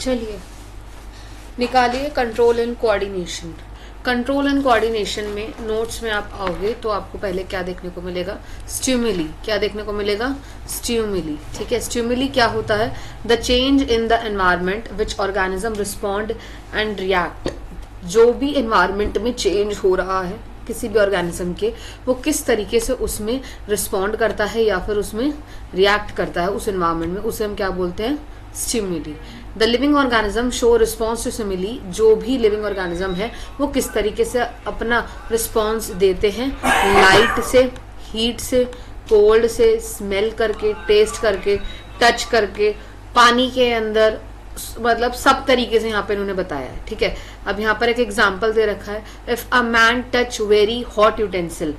चलिए निकालिए control and coordination. Control and coordination में नोट्स में आप आओगे तो आपको पहले क्या देखने को मिलेगा? स्टिमुली। क्या देखने को मिलेगा? स्टिमुली। ठीक है, स्टिमुली क्या होता है? The change in the environment which organism respond and react. जो भी एनवायरमेंट में चेंज हो रहा है किसी भी ऑर्गेनिज्म के, वो किस तरीके से उसमें रिस्पॉन्ड करता है या फिर उसमें रिएक्ट करता है उस एनवायरमेंट में, उसे हम क्या बोलते हैं? Stimuli. The living organism show response to stimuli. जो भी लिविंग ऑर्गेनिज्म है वो किस तरीके से अपना रिस्पॉन्स देते हैं? लाइट से, हीट से, कोल्ड से, स्मेल करके, टेस्ट करके, टच करके, पानी के अंदर, मतलब सब तरीके से यहाँ पे इन्होंने बताया है। ठीक है, अब यहाँ पर एक एग्जाम्पल दे रखा है, if a man touch very hot utensil.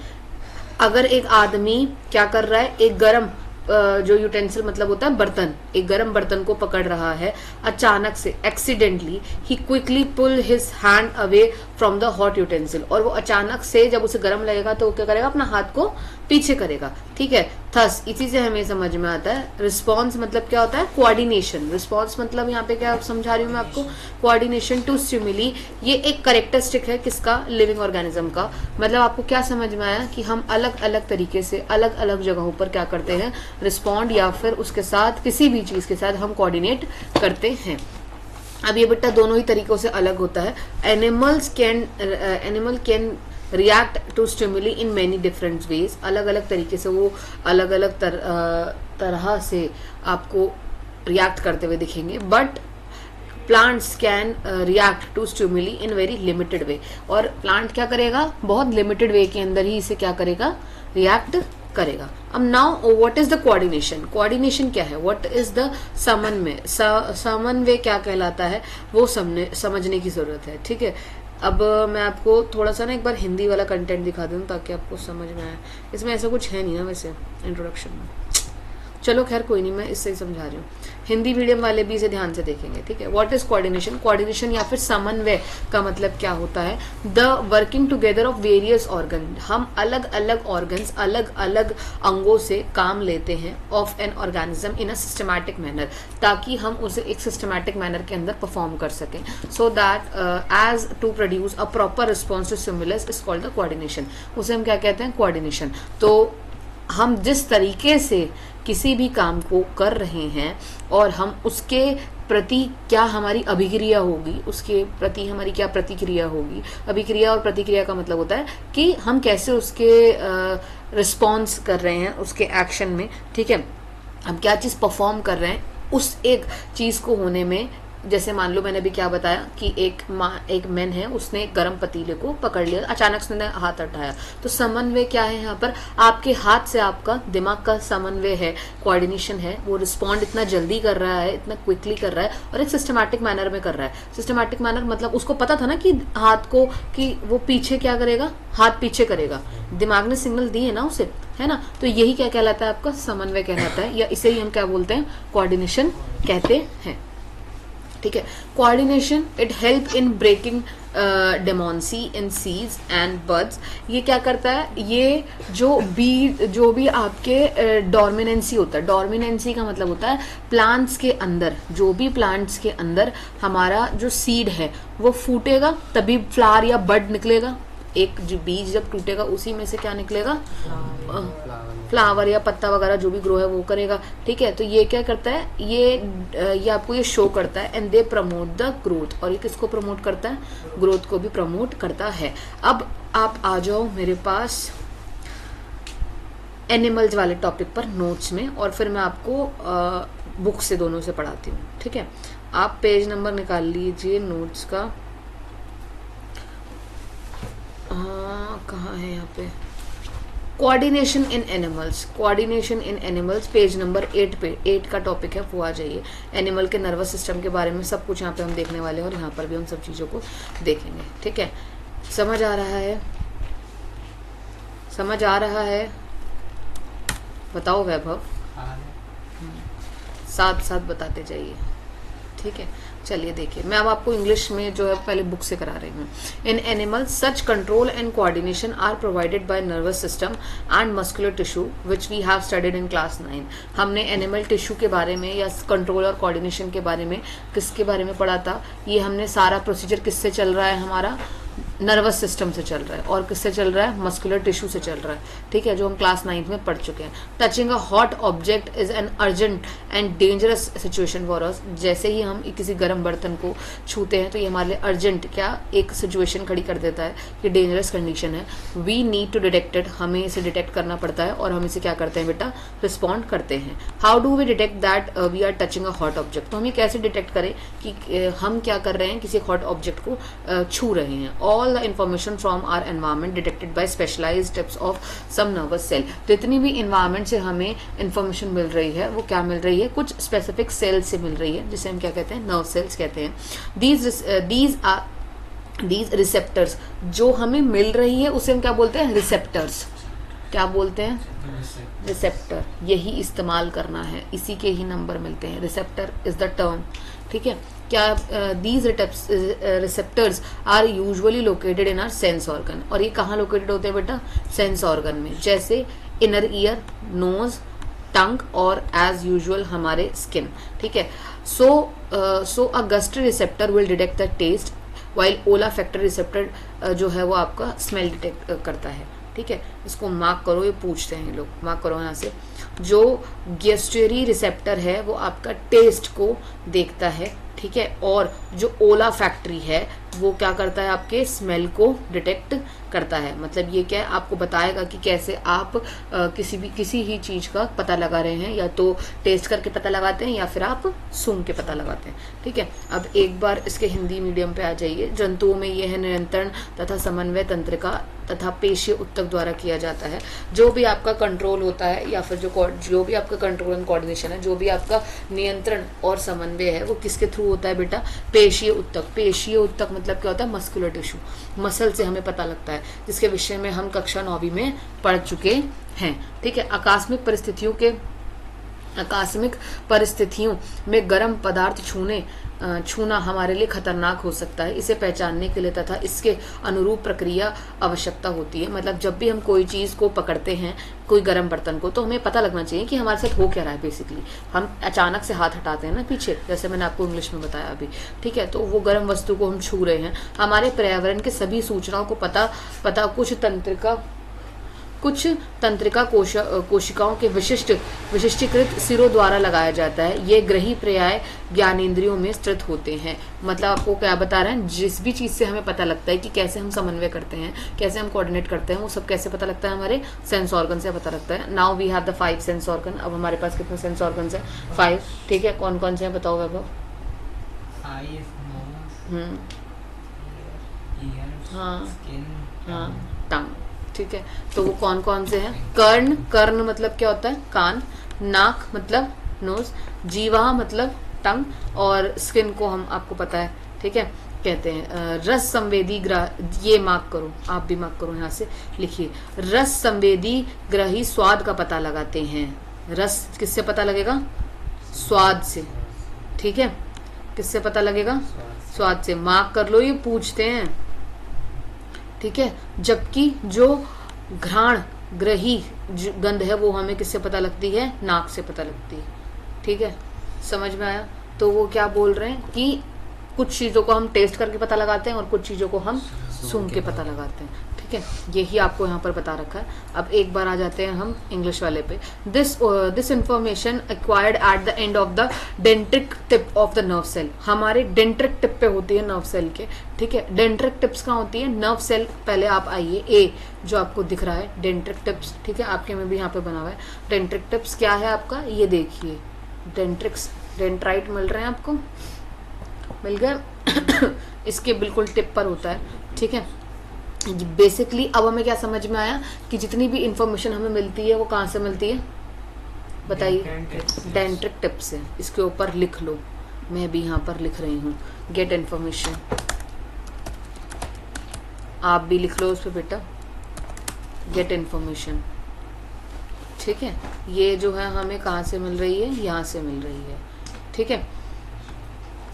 अगर एक आदमी क्या कर रहा है, एक गर्म जो यूटेंसिल मतलब होता है बर्तन, एक गर्म बर्तन को पकड़ रहा है, अचानक से एक्सीडेंटली ही quickly pull his hand away from the hot utensil. और वो अचानक से जब उसे गर्म लगेगा तो वो क्या करेगा? अपना हाथ को पीछे करेगा। ठीक है, थस इसी से हमें समझ में आता है रिस्पॉन्स मतलब क्या होता है? कोऑर्डिनेशन। रिस्पॉन्स मतलब यहाँ पे क्या समझा रही हूँ मैं आपको? Coordination to stimuli. ये एक कैरेक्टरिस्टिक है किसका? लिविंग ऑर्गेनिज्म का। मतलब आपको क्या समझ में आया कि हम अलग अलग तरीके से अलग अलग जगहों पर क्या करते हैं? रिस्पॉन्ड या फिर उसके साथ किसी भी चीज के साथ हम कोऑर्डिनेट करते हैं। अब ये बेटा दोनों ही तरीकों से अलग होता है। Animal can react to stimuli in many different ways. अलग अलग तरीके से वो अलग अलग तरह से आपको रिएक्ट करते हुए दिखेंगे। But plants can react to stimuli in very limited way. और प्लांट क्या करेगा? बहुत लिमिटेड वे के अंदर ही इसे क्या करेगा? रिएक्ट करेगा। अब now what is the coordination? Coordination क्या है? व्हाट इज द समन्वय? समन्वय क्या कहलाता है वो समझने की जरूरत है। ठीक है, अब मैं आपको थोड़ा सा ना एक बार हिंदी वाला कंटेंट दिखा दूं ताकि आपको समझ में आए। इसमें ऐसा कुछ है नहीं ना वैसे इंट्रोडक्शन में। चलो खैर कोई नहीं, मैं इससे ही समझा रही हूँ। हिंदी मीडियम वाले भी इसे ध्यान से देखेंगे। ठीक है, व्हाट इज कोऑर्डिनेशन? कोऑर्डिनेशन या फिर समन्वय का मतलब क्या होता है? The working together of various organ. हम अलग अलग ऑर्गन्स, अलग अलग अंगों से काम लेते हैं of an organism in a systematic manner, ताकि हम उसे एक सिस्टमैटिक मैनर के अंदर परफॉर्म कर सकें, so that as to produce a proper response to stimulus is called the coordination. उसे हम क्या कहते हैं? कोऑर्डिनेशन। तो हम जिस तरीके से किसी भी काम को कर रहे हैं और हम उसके प्रति क्या हमारी अभिक्रिया होगी, उसके प्रति हमारी क्या प्रतिक्रिया होगी। अभिक्रिया और प्रतिक्रिया का मतलब होता है कि हम कैसे उसके रिस्पॉन्स कर रहे हैं उसके एक्शन में। ठीक है, हम क्या चीज़ परफॉर्म कर रहे हैं उस एक चीज़ को होने में। जैसे मान लो मैंने अभी क्या बताया कि एक मैन है, उसने गर्म पतीले को पकड़ लिया, अचानक से उसने हाथ उठाया। तो समन्वय क्या है यहाँ पर? आपके हाथ से आपका दिमाग का समन्वय है, कोऑर्डिनेशन है। वो रिस्पॉन्ड इतना जल्दी कर रहा है, इतना क्विकली कर रहा है और एक सिस्टमैटिक मैनर में कर रहा है। सिस्टमैटिक मैनर मतलब उसको पता था ना कि हाथ को, कि वो पीछे क्या करेगा? हाथ पीछे करेगा। दिमाग ने सिग्नल दिए ना उसे, है ना? तो यही क्या कहलाता है? आपका समन्वय कहलाता है, या इसे ही हम क्या बोलते हैं? कोऑर्डिनेशन कहते हैं। ठीक है, coordination it help in breaking dormancy in seeds and birds. ये क्या करता है? ये जो भी आपके डोर्मिनेंसी होता है, डोर्मिनेंसी का मतलब होता है प्लांट्स के अंदर, जो भी प्लांट्स के अंदर हमारा जो सीड है वो फूटेगा तभी फ्लावर या बड निकलेगा। एक जो बीज जब टूटेगा उसी में से क्या निकलेगा? फ्लावर या पत्ता वगैरह जो भी ग्रो है वो करेगा। ठीक है, तो ये क्या करता है? ये आपको ये शो करता है and they promote the growth. और ये किसको प्रमोट करता है? ग्रोथ को भी प्रमोट करता है। अब आप आ जाओ मेरे पास एनिमल्स वाले टॉपिक पर नोट्स में, और फिर मैं आपको बुक से दोनों से पढ़ाती हूँ। ठीक है, आप पेज नंबर निकाल लीजिए नोट्स का। कहाँ है यहाँ पे? Coordination in animals. Coordination in animals page number 8 पे 8 का टॉपिक है, वो आ जाइए। एनिमल के नर्वस सिस्टम के बारे में सब कुछ यहाँ पे हम देखने वाले हैं और यहाँ पर भी हम सब चीज़ों को देखेंगे। ठीक है, समझ आ रहा है? समझ आ रहा है? बताओ वैभव। साथ साथ बताते जाइए। ठीक है, चलिए देखिए, मैं अब आपको इंग्लिश में जो है पहले बुक से करा रही हूँ। In animal such control and coordination are provided by nervous system and muscular tissue which we have studied in class 9। हमने एनिमल टिश्यू के बारे में या कंट्रोल और कोऑर्डिनेशन के बारे में किसके बारे में पढ़ा था? ये हमने सारा प्रोसीजर किससे चल रहा है? हमारा नर्वस सिस्टम से चल रहा है। और किससे चल रहा है? मस्कुलर टिश्यू से चल रहा है, ठीक है, जो हम क्लास 9 में पढ़ चुके हैं। Touching a hot object is an urgent and dangerous situation for us. जैसे ही हम किसी गर्म बर्तन को छूते हैं तो ये हमारे लिए अर्जेंट क्या एक सिचुएशन खड़ी कर देता है कि डेंजरस कंडीशन है। We need to detect it, हमें इसे डिटेक्ट करना पड़ता है और हम इसे क्या करते हैं बेटा? रिस्पॉन्ड करते हैं। How do we detect that we are touching a hot object? तो हम ये कैसे डिटेक्ट करें कि हम क्या कर रहे हैं, किसी हॉट ऑब्जेक्ट को छू रहे हैं। All the information from our environment detected by specialised tips of some nervous cell. तो इतनी भी इन्वायरमेंट से हमें इंफॉर्मेशन मिल रही है, वो क्या मिल रही है? कुछ स्पेसिफिक सेल से मिल रही है, जिसे हम क्या कहते हैं? नर्व सेल्स कहते हैं। दीज रिसेप्टर्स जो हमें मिल रही है उसे हम क्या बोलते हैं? रिसेप्टर्स। क्या बोलते हैं? रिसेप्टर। यही इस्तेमाल करना है, इसी के ही नंबर मिलते हैं। रिसेप्टर इज द टर्म, ठीक है। क्या these receptors are usually located in our sense organ. और ये कहाँ लोकेटेड होते हैं बेटा? सेंस ऑर्गन में, जैसे इनर ईयर, नोज, टंग और एज यूजुअल हमारे स्किन, ठीक है। So a gustatory receptor will detect the taste while olfactory receptor जो है वो आपका स्मेल डिटेक्ट करता है, ठीक है। इसको मार्क करो, ये पूछते हैं ये लोग, मार्क करो यहाँ से। जो गेस्टरी रिसेप्टर है वो आपका टेस्ट को देखता है, ठीक है। और जो ओला फैक्ट्री है वो क्या करता है? आपके स्मेल को डिटेक्ट करता है। मतलब ये क्या है? आपको बताएगा कि कैसे आप किसी ही चीज का पता लगा रहे हैं, या तो टेस्ट करके पता लगाते हैं या फिर आप सूंघ के पता लगाते हैं, ठीक है। अब एक बार इसके हिंदी मीडियम पे आ जाइए। जंतुओं में यह है नियंत्रण तथा समन्वय तंत्रिका तथा पेशीय उत्तक द्वारा किया जाता है। जो भी आपका कंट्रोल होता है या फिर जो भी आपका कंट्रोल एंड कोऑर्डिनेशन है, जो भी आपका नियंत्रण और समन्वय है, वो किसके थ्रू होता है बेटा? पेशीय उत्तक। पेशीय उत्तक मतलब क्या होता है? मस्कुलर टिश्यू, मसल से हमें पता लगता है, जिसके विषय में हम कक्षा 9वीं में पढ़ चुके हैं, ठीक है। आकस्मिक परिस्थितियों में गर्म पदार्थ छूना हमारे लिए खतरनाक हो सकता है। इसे पहचानने के लिए तथा इसके अनुरूप प्रक्रिया आवश्यकता होती है। मतलब जब भी हम कोई चीज को पकड़ते हैं, कोई गर्म बर्तन को, तो हमें पता लगना चाहिए कि हमारे साथ हो क्या रहा है। बेसिकली हम अचानक से हाथ हटाते हैं ना पीछे, जैसे मैंने आपको इंग्लिश में बताया अभी, ठीक है। तो वो गर्म वस्तु को हम छू रहे हैं। हमारे पर्यावरण के सभी सूचनाओं को पता कुछ तंत्रिका कोशिकाओं के विशिष्टीकृत सिरों द्वारा लगाया जाता है। ये ग्रही पर्याय ज्ञानेंद्रियों में स्थित होते हैं। मतलब आपको क्या बता रहे हैं? जिस भी चीज से हमें पता लगता है कि कैसे हम समन्वय करते हैं, कैसे हम कोऑर्डिनेट करते हैं, वो सब कैसे पता लगता है? हमारे सेंस ऑर्गन से पता लगता है। Now we have the 5 sense organ. अब हमारे पास कितने सेंस ऑर्गन है? 5, ठीक है। कौन कौन से हैं बताओ वैभव? हाँ, टंग, ठीक है। तो वो कौन कौन से हैं? कर्ण मतलब क्या होता है? कान। नाक मतलब नोज। जीवा मतलब टंग। और स्किन को हम आपको पता है, ठीक है, कहते हैं रस संवेदी ग्रह। ये मार्क करो, आप भी मार्क करो, यहाँ से लिखिए। रस संवेदी ग्रही स्वाद का पता लगाते हैं। रस किससे पता लगेगा? स्वाद से, ठीक है। किससे पता लगेगा? स्वाद से। मार्क कर लो, ये पूछते हैं, ठीक है। जबकि जो घ्राण ग्रही गंध है वो हमें किससे पता लगती है? नाक से पता लगती है, ठीक है। समझ में आया? तो वो क्या बोल रहे हैं कि कुछ चीजों को हम टेस्ट करके पता लगाते हैं और कुछ चीजों को हम सूंघ के पता लगाते हैं, ठीक है। यही आपको यहाँ पर बता रखा है। अब एक बार आ जाते हैं हम इंग्लिश वाले पे। This information acquired at the end of the dendritic tip of the nerve cell. हमारे डेंट्रिक टिप पे होती है नर्व सेल के, ठीक है। डेंट्रिक टिप्स कहाँ होती है? Nerve cell. पहले आप आइए, ए जो आपको दिख रहा है डेंट्रिक टिप्स, ठीक है, आपके में भी यहाँ पे बना हुआ है। डेंट्रिक टिप्स क्या है आपका? ये देखिए, डेंट्रिक्स, डेंट्राइट मिल रहे हैं आपको, मिल गया। इसके बिल्कुल टिप पर होता है, ठीक है। बेसिकली अब हमें क्या समझ में आया कि जितनी भी इंफॉर्मेशन हमें मिलती है वो कहाँ से मिलती है? बताइए। डेंट्रिक टिप से। इसके ऊपर लिख लो, मैं भी यहाँ पर लिख रही हूँ, गेट इन्फॉर्मेशन। आप भी लिख लो उस पर बेटा, गेट इन्फॉर्मेशन, ठीक है। ये जो है हमें कहाँ से मिल रही है? यहाँ से मिल रही है, ठीक है।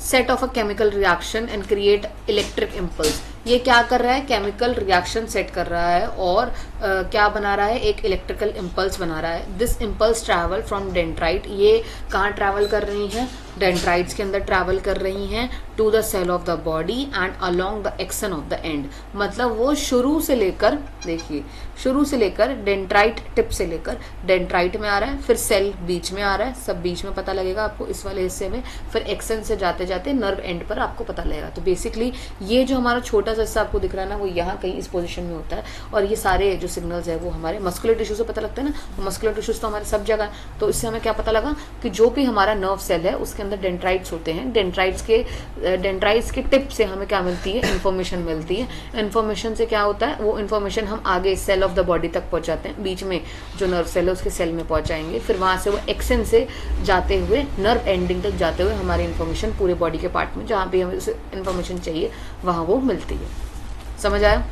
Set of a chemical reaction and create electric impulse. ये क्या कर रहा है, केमिकल रिएक्शन सेट कर रहा है और क्या बना रहा है, एक इलेक्ट्रिकल इम्पल्स बना रहा है। This impulse travel from dendrite, ये कहाँ ट्रैवल कर रही हैं, डेंड्राइट्स के अंदर ट्रैवल कर रही हैं, to the cell of the body and along the axon of the end. मतलब वो शुरू से लेकर, देखिए शुरू से लेकर डेंड्राइट टिप से लेकर डेंड्राइट में आ रहा है, फिर सेल बीच में आ रहा है, सब बीच में पता लगेगा आपको इस वाले हिस्से में, फिर एक्सन से जाते जाते नर्व एंड पर आपको पता लगेगा। तो बेसिकली ये जो हमारा छोटा सा हिस्सा आपको दिख रहा है ना, वो यहाँ कहीं इस पोजीशन में होता है और ये सारे जो सिग्नल्स है वो हमारे मस्कुलर टिश्यू से पता लगता है ना। मस्कुलर टिश्यूज तो हमारे सब जगह, तो इससे हमें क्या पता लगा कि जो भी हमारा नर्व सेल है उसके अंदर डेंड्राइट्स होते हैं, डेंड्राइट्स के टिप से हमें क्या मिलती है, इन्फॉर्मेशन मिलती है। इन्फॉर्मेशन से क्या होता है, वो इन्फॉर्मेशन हम आगे सेल ऑफ द बॉडी तक पहुंचाते हैं, बीच में जो नर्व सेल है उसके सेल में पहुंचाएंगे, फिर वहां से वो एक्सन से जाते हुए नर्व एंडिंग तक जाते हुए हमारी इन्फॉर्मेशन पूरे बॉडी के पार्ट में जहाँ भी हमें उसे इन्फॉर्मेशन चाहिए वहां वो मिलती है। समझ आया?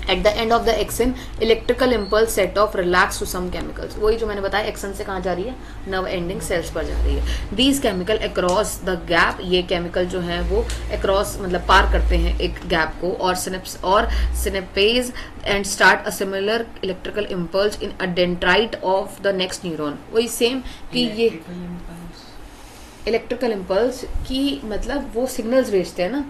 At the end of the axon electrical impulse set off relax to some chemicals. वही जो मैंने बताया, एक्सन से कहाँ जा रही है, नर्व एंडिंग सेल्स पर जा रही है। These chemical across the gap, ये केमिकल जो है वो अक्रॉस मतलब पार करते हैं एक गैप को, और synapses and start a similar electrical impulse in a dendrite of the next neuron. वही सेम कि ये इलेक्ट्रिकल इम्पल्स की मतलब वो सिग्नल्स भेजते हैं ना,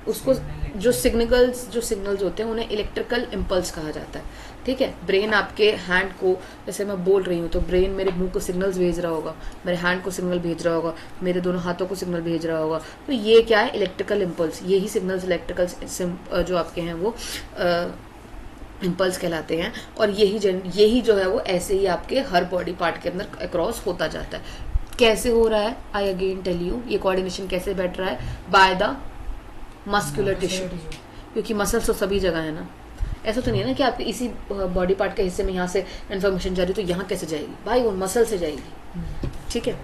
उसको जो सिग्नल्स होते हैं उन्हें इलेक्ट्रिकल इम्पल्स कहा जाता है। ठीक है, ब्रेन आपके हैंड को, जैसे मैं बोल रही हूँ तो ब्रेन मेरे मुंह को सिग्नल्स भेज रहा होगा, मेरे हैंड को सिग्नल भेज रहा होगा, मेरे दोनों हाथों को सिग्नल भेज रहा होगा। तो ये क्या है, इलेक्ट्रिकल इम्पल्स। यही सिग्नल्स इलेक्ट्रिकल जो आपके हैं वो इम्पल्स कहलाते हैं। और यही जो है वो ऐसे ही आपके हर बॉडी पार्ट के अंदर अक्रॉस होता जाता है। कैसे हो रहा है, आई अगेन टेल यू, ये कोऑर्डिनेशन कैसे बैठ रहा है, बाय द मस्कुलर टिश्यू, क्योंकि मसल्स तो सभी जगह है ना। ऐसा तो नहीं है ना कि आपके इसी बॉडी पार्ट के हिस्से में यहाँ से इन्फॉर्मेशन जा रही है तो यहाँ कैसे जाएगी भाई, वो मसल से जाएगी। ठीक है,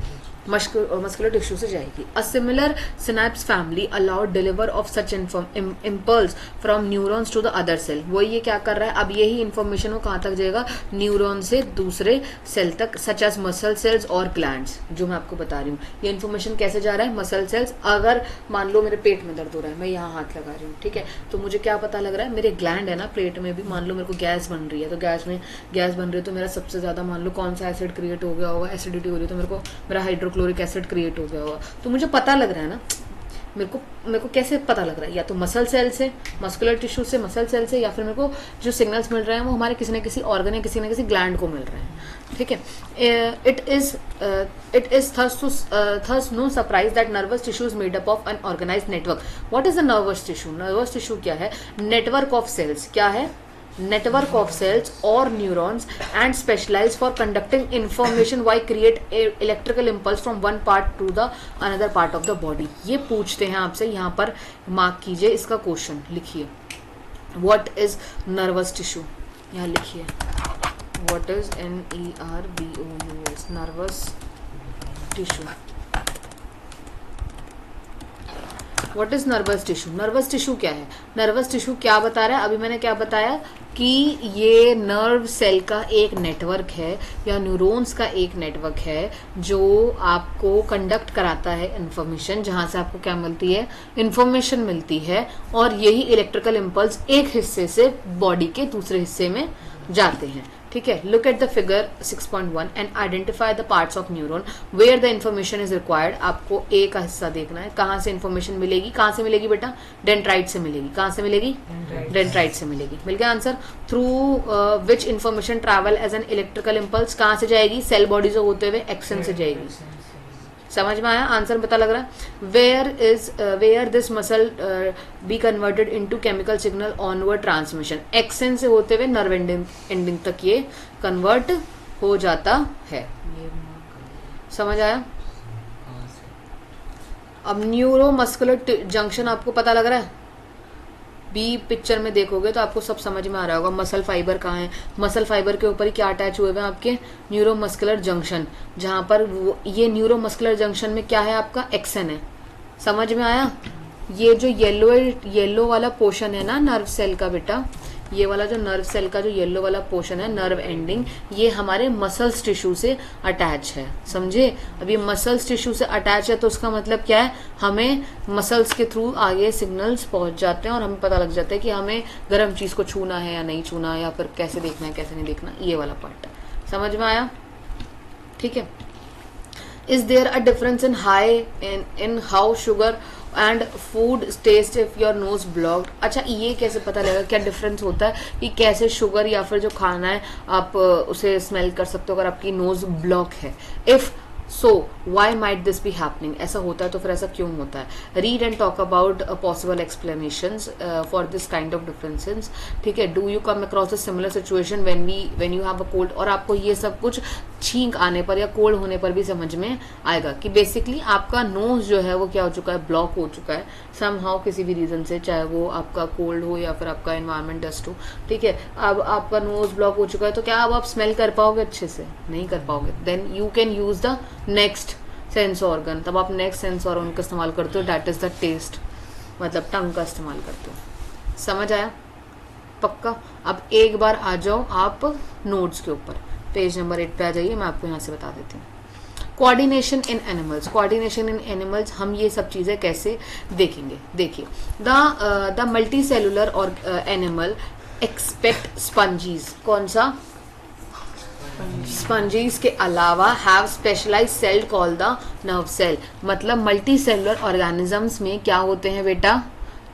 मस्कुलर टिश्यू से जाएगी। A similar synapse family allowed deliver of such impulse from neurons to the other cell. वो ये क्या कर रहा है, अब यही इन्फॉर्मेशन वो कहाँ तक जाएगा, न्यूरॉन से दूसरे सेल तक, सच एज मसल सेल्स और ग्लैंड्स, जो मैं आपको बता रही हूँ। ये इन्फॉर्मेशन कैसे जा रहा है, मसल सेल्स, अगर मान लो मेरे पेट में दर्द हो रहा है, मैं यहाँ हाथ लगा रही हूँ, ठीक है, तो मुझे क्या पता लग रहा है, मेरे ग्लैंड है ना पेट में भी, मान लो मेरे को गैस बन रही है, तो गैस बन रही है तो मेरा सबसे ज्यादा मान लो कौन सा एसिड क्रिएट हो गया होगा, एसिडिटी हो रही है तो मेरे को मेरा हाइड्रोक्लोरिक एसिड क्रिएट हो गया होगा। तो मुझे पता लग रहा है ना, मेरे को कैसे पता लग रहा है, या तो मसल सेल से, मस्कुलर टिश्यू से, मसल सेल से, या फिर मेरे को जो सिग्नल्स मिल रहे हैं वो हमारे किसी न किसी ऑर्गन या किसी न किसी ग्लैंड को मिल रहे हैं। ठीक है, it is thus no surprise that nervous tissue is made up of an organised network. What is the nervous tissue? Nervous tissue क्या है, नेटवर्क ऑफ सेल्स। क्या है, network of cells or neurons and specialized for conducting information why create a electrical impulse from one part to the another part of the body। ये पूछते हैं आपसे, यहाँ पर मार्क कीजिए इसका क्वेश्चन, लिखिए what is nervous tissue, यहाँ लिखिए what is NERVOUS nervous tissue। What is nervous tissue? Nervous tissue क्या है, नर्वस टिश्यू क्या बता रहा है, अभी मैंने क्या बताया कि ये नर्व सेल का एक नेटवर्क है या न्यूरॉन्स का एक नेटवर्क है जो आपको कंडक्ट कराता है इन्फॉर्मेशन, जहां से आपको क्या मिलती है, इन्फॉर्मेशन मिलती है, और यही इलेक्ट्रिकल इम्पल्स एक हिस्से से बॉडी के दूसरे हिस्से में जाते हैं। ठीक है, look at the figure 6.1 and identify the parts of neuron where the information is required. आपको ए का हिस्सा देखना है, कहाँ से इन्फॉर्मेशन मिलेगी, कहाँ से मिलेगी बेटा, डेंड्राइट से मिलेगी। कहाँ से मिलेगी, डेंड्राइट से मिलेगी। मिल गया answer. Through which information travel as an electrical impulse, कहाँ से जाएगी, सेल बॉडी से होते हुए एक्सन से जाएगी। समझ में आया, आंसर पता लग रहा है। Where this muscle be converted into chemical signal onward transmission, axon से होते हुए नर्व एंडिंग तक ये कन्वर्ट हो जाता है। समझ आया। अब न्यूरो मस्कुलर जंक्शन आपको पता लग रहा है, बी पिक्चर में देखोगे तो आपको सब समझ में आ रहा होगा। मसल फाइबर कहाँ है, मसल फाइबर के ऊपर ही क्या अटैच हुए हुए हैं आपके, न्यूरो मस्कुलर जंक्शन, जहां पर ये न्यूरो मस्कुलर जंक्शन में क्या है आपका, एक्सन है। समझ में आया। ये जो येलो वाला पोर्शन है ना नर्व सेल का बेटा, ये वाला जो नर्व सेल का जो येलो वाला पोर्शन है, नर्व एंडिंग, ये हमारे मसल्स टिश्यू से अटैच है, समझे। अब ये मसल्स टिश्यू से अटैच है तो उसका मतलब क्या है, हमें मसल्स के थ्रू आगे सिग्नल्स पहुंच जाते हैं और हमें पता लग जाता है कि हमें गर्म चीज को छूना है या नहीं छूना, या फिर कैसे देखना है कैसे नहीं देखना, ये वाला पार्ट समझ में आया, ठीक है। Is there a difference in how sugar and food taste if your nose blocked? अच्छा, ये कैसे पता लगेगा, क्या डिफरेंस होता है कि कैसे शुगर या फिर जो खाना है आप उसे स्मेल कर सकते हो अगर आपकी नोज ब्लॉक है। If so why might this be happening, ऐसा होता है तो फिर ऐसा क्यों होता है। Read and talk about possible explanations for this kind of differences, ठीक है। Do you come across a similar situation when you have a cold, और आपको ये सब कुछ छींक आने पर या कोल्ड होने पर भी समझ में आएगा कि बेसिकली आपका नोज जो है वो क्या हो चुका है, ब्लॉक हो चुका है समहाउ किसी भी रीजन से, चाहे वो आपका कोल्ड हो या फिर आपका एनवायरमेंट डस्ट हो, ठीक है। अब आपका नोज ब्लॉक हो चुका है तो क्या अब आप स्मेल कर पाओगे अच्छे से, नहीं कर पाओगे। Then you can use the next sense organ, तब आप नेक्स्ट सेंस ऑर्गन का इस्तेमाल करते हो, दैट इज द टेस्ट, मतलब टंग का इस्तेमाल करते हो। समझ आया पक्का। अब एक बार आ जाओ आप नोट्स के ऊपर, पेज नंबर 8 पे आ जाइए, मैं आपको यहाँ से बता देती हूँ। Coordination in animals, coordination in animals हम ये सब चीजें कैसे देखेंगे, देखिए। द मल्टी सेलुलर और एनिमल एक्सपेक्ट स्पंजीज, कौन सा, स्पंजीज के अलावा have specialised cell called the nerve cell, मतलब मल्टी सेलुलर ऑर्गेनिजम्स में क्या होते हैं बेटा,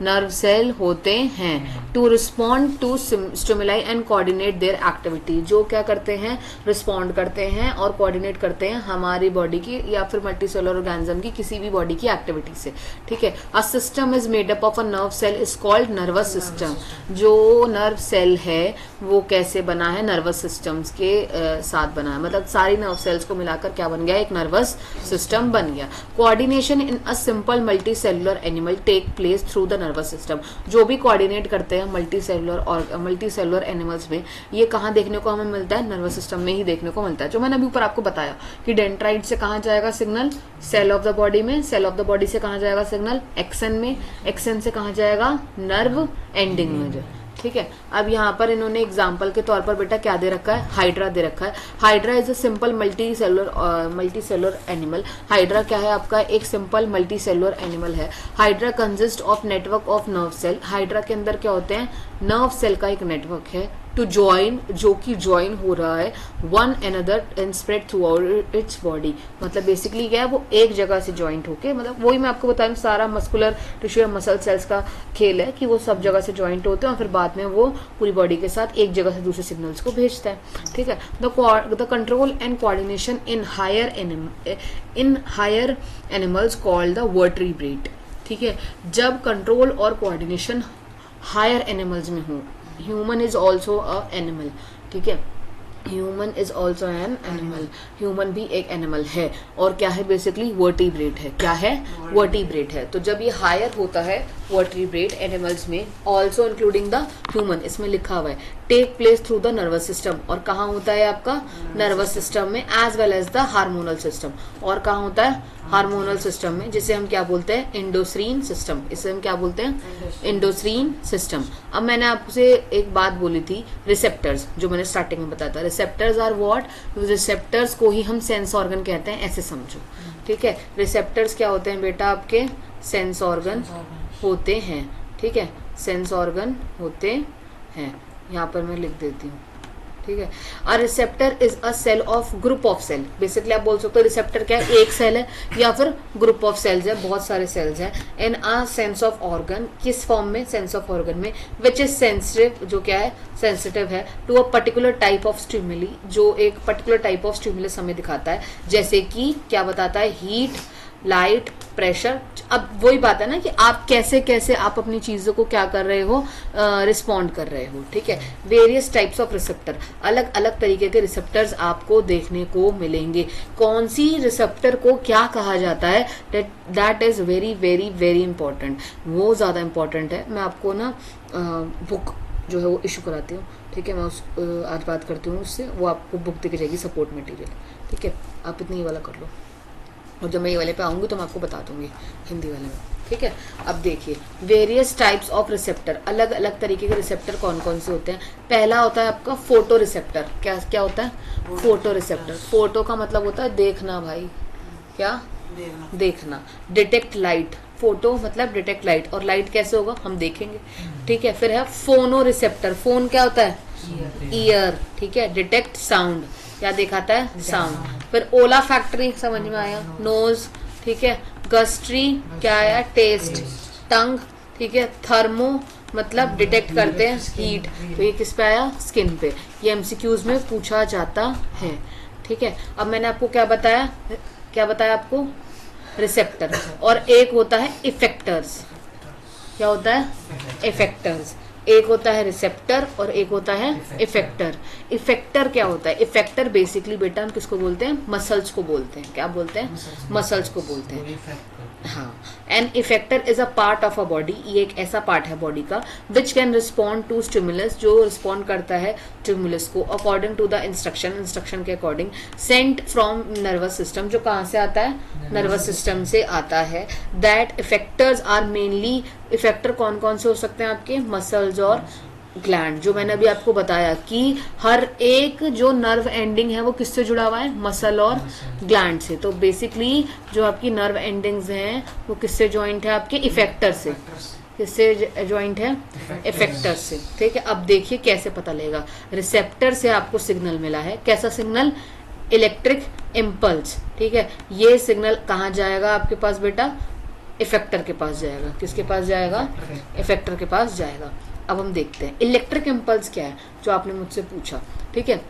नर्व सेल होते हैं। To respond to stimuli and coordinate their activity, जो क्या करते हैं, रिस्पॉन्ड करते हैं और कोऑर्डिनेट करते हैं हमारी बॉडी की या फिर मल्टी सेलुलर ऑर्गेनिज्म की किसी भी बॉडी की एक्टिविटी से, ठीक है। A system is made up of a nerve cell is called nervous system, जो नर्व सेल है वो कैसे बना है, नर्वस सिस्टम्स के साथ बना है, मतलब सारी नर्व सेल्स को मिलाकर क्या बन गया, एक नर्वस सिस्टम बन गया। Coordination in a simple multicellular animal take place through the nervous system, जो भी कोऑर्डिनेट करते हैं मल्टी सेलुलर एनिमल्स में, ये कहाँ देखने को हमें मिलता है, नर्वस सिस्टम में ही देखने को मिलता है। जो मैंने अभी ऊपर आपको बताया कि डेंड्राइट से कहाँ जाएगा signal, cell of the body में, सेल ऑफ द बॉडी से कहाँ जाएगा सिग्नल, एक्सन में, एक्सन से कहाँ जाएगा, नर्व एंडिंग में, ठीक है। अब यहाँ पर इन्होंने एग्जाम्पल के तौर पर बेटा क्या दे रखा है, हाइड्रा दे रखा है। Hydra is a simple multicellular animal. Hydra क्या है आपका, एक सिंपल मल्टी सेलुलर एनिमल है। Hydra consist of network of nerve cell, hydra के अंदर क्या होते हैं, नर्व सेल का एक नेटवर्क है। टू ज्वाइन, जो कि ज्वाइन हो रहा है one another and spread through out its body, मतलब बेसिकली क्या है, वो एक जगह से ज्वाइंट होके, मतलब वही मैं आपको बता रही हूँ, सारा मस्कुलर टिश्यू या मसल सेल्स का खेल है कि वो सब जगह से ज्वाइंट होते हैं और फिर बाद में वो पूरी बॉडी के साथ एक जगह से दूसरे सिग्नल्स को भेजता है, ठीक है। The control and coordination in higher animals called the vertebrate, ठीक है। जब कंट्रोल और कोऑर्डिनेशन हायर एनिमल्स में हो, human is also a animal, ठीक है, human is also an animal, human भी एक एनिमल है और क्या है, बेसिकली वर्टिब्रेट है, क्या है, वर्टिब्रेट है। तो जब ये हायर होता है वर्टिब्रेट एनिमल्स में, ऑल्सो इंक्लूडिंग द ह्यूमन, इसमें लिखा हुआ है, take place through the nervous system, और कहाँ होता है आपका, नर्वस सिस्टम में, as well as the hormonal system, और कहाँ होता है, हार्मोनल सिस्टम में, जिसे हम क्या बोलते हैं, एंडोक्रीन सिस्टम, इसे हम क्या बोलते हैं, एंडोक्रीन सिस्टम। अब मैंने आपसे एक बात बोली थी, रिसेप्टर्स, जो मैंने स्टार्टिंग में बताया था, रिसेप्टर्स आर व्हाट, रिसेप्टर्स को ही हम सेंस ऑर्गन कहते हैं, ऐसे समझो, ठीक है। रिसेप्टर्स क्या होते हैं बेटा, आपके सेंस ऑर्गन होते हैं, ठीक है, सेंस ऑर्गन होते हैं, यहाँ पर मैं लिख देती हूँ, ठीक है। A receptor is a cell of group of cell, basically आप बोल सकते हो रिसेप्टर क्या है, एक सेल है या फिर ग्रुप ऑफ सेल्स है, बहुत सारे सेल्स हैं। In a sense of organ, किस फॉर्म में, सेंस ऑफ ऑर्गन में, विच इज सेंसिटिव, जो क्या है, सेंसिटिव है, to a particular type of stimuli, जो एक पर्टिकुलर टाइप ऑफ स्टिमुलस हमें दिखाता है, जैसे कि क्या बताता है, हीट, लाइट, प्रेशर। अब वही बात है ना कि आप कैसे कैसे आप अपनी चीजों को क्या कर रहे हो, रिस्पॉन्ड कर रहे हो, ठीक है। वेरियस टाइप्स ऑफ रिसेप्टर, अलग अलग तरीके के रिसेप्टर्स आपको देखने को मिलेंगे। कौन सी रिसेप्टर को क्या कहा जाता है, that is very very very important, वो ज्यादा इंपॉर्टेंट है। मैं आपको ना बुक जो है वो इशू कराती हूँ, ठीक है, मैं उस आज बात करती हूँ उससे, वो आपको बुक देके जाएगी, सपोर्ट मटेरियल, ठीक है। आप इतनी ये वाला कर लो, और जब मैं ये वाले पे आऊँगी तो मैं आपको बता दूंगी हिंदी वाले में। ठीक है। अब देखिए वेरियस टाइप्स ऑफ रिसेप्टर, अलग अलग तरीके के रिसेप्टर कौन कौन से होते हैं। पहला होता है आपका फोटो रिसेप्टर। क्या क्या होता है? Photo receptor. फोटो का मतलब होता है देखना भाई, क्या देखना। डिटेक्ट लाइट, फोटो मतलब डिटेक्ट लाइट, और लाइट कैसे होगा हम देखेंगे, ठीक है। फिर है फोनो रिसेप्टर, फोन क्या होता है? ईयर, ठीक है। डिटेक्ट साउंड, क्या दिखाता है? साउंड। फिर ओला फैक्ट्री समझ में आया, नोज, ठीक है। गस्ट्री क्या आया? टेस्ट। टंग, ठीक है। थर्मो मतलब डिटेक्ट करते हैं हीट, तो ये किस पे आया? स्किन पे। ये एमसीक्यूज में पूछा जाता है, ठीक है। अब मैंने आपको क्या बताया, क्या बताया आपको? रिसेप्टर। और एक होता है इफेक्टर्स। क्या होता है? इफेक्टर्स। एक होता है रिसेप्टर और एक होता है इफेक्टर। इफेक्टर क्या होता है? इफेक्टर बेसिकली बेटा हम किसको बोलते हैं? मसल्स को बोलते हैं। क्या बोलते हैं? मसल्स को बोलते हैं। हाँ, an effector is a part of a body, ये एक ऐसा पार्ट है बॉडी का which can respond to stimulus, जो रिस्पॉन्ड करता है स्टिमुलस को according to the instruction, instruction के according, sent from nervous system, जो कहाँ से आता है? नर्वस सिस्टम से आता है। That effectors are mainly, effector कौन कौन से हो सकते हैं आपके? मसल्स और ग्लैंड। जो मैंने अभी आपको बताया कि हर एक जो नर्व एंडिंग है वो किससे जुड़ा हुआ है? मसल और ग्लैंड से। तो बेसिकली जो आपकी नर्व एंडिंग्स हैं वो किससे ज्वाइंट है? आपके इफेक्टर से। किससे ज्वाइंट है? इफेक्टर से, ठीक है। अब देखिए कैसे पता लगेगा। रिसेप्टर से आपको सिग्नल मिला है, कैसा सिग्नल? इलेक्ट्रिक इम्पल्स, ठीक है। ये सिग्नल कहाँ जाएगा आपके पास बेटा? इफेक्टर के पास जाएगा। किसके पास जाएगा? इफेक्टर के पास जाएगा। अब हम देखते हैं इलेक्ट्रिक इम्पल्स क्या है, जो आपने मुझसे पूछा, ठीक है।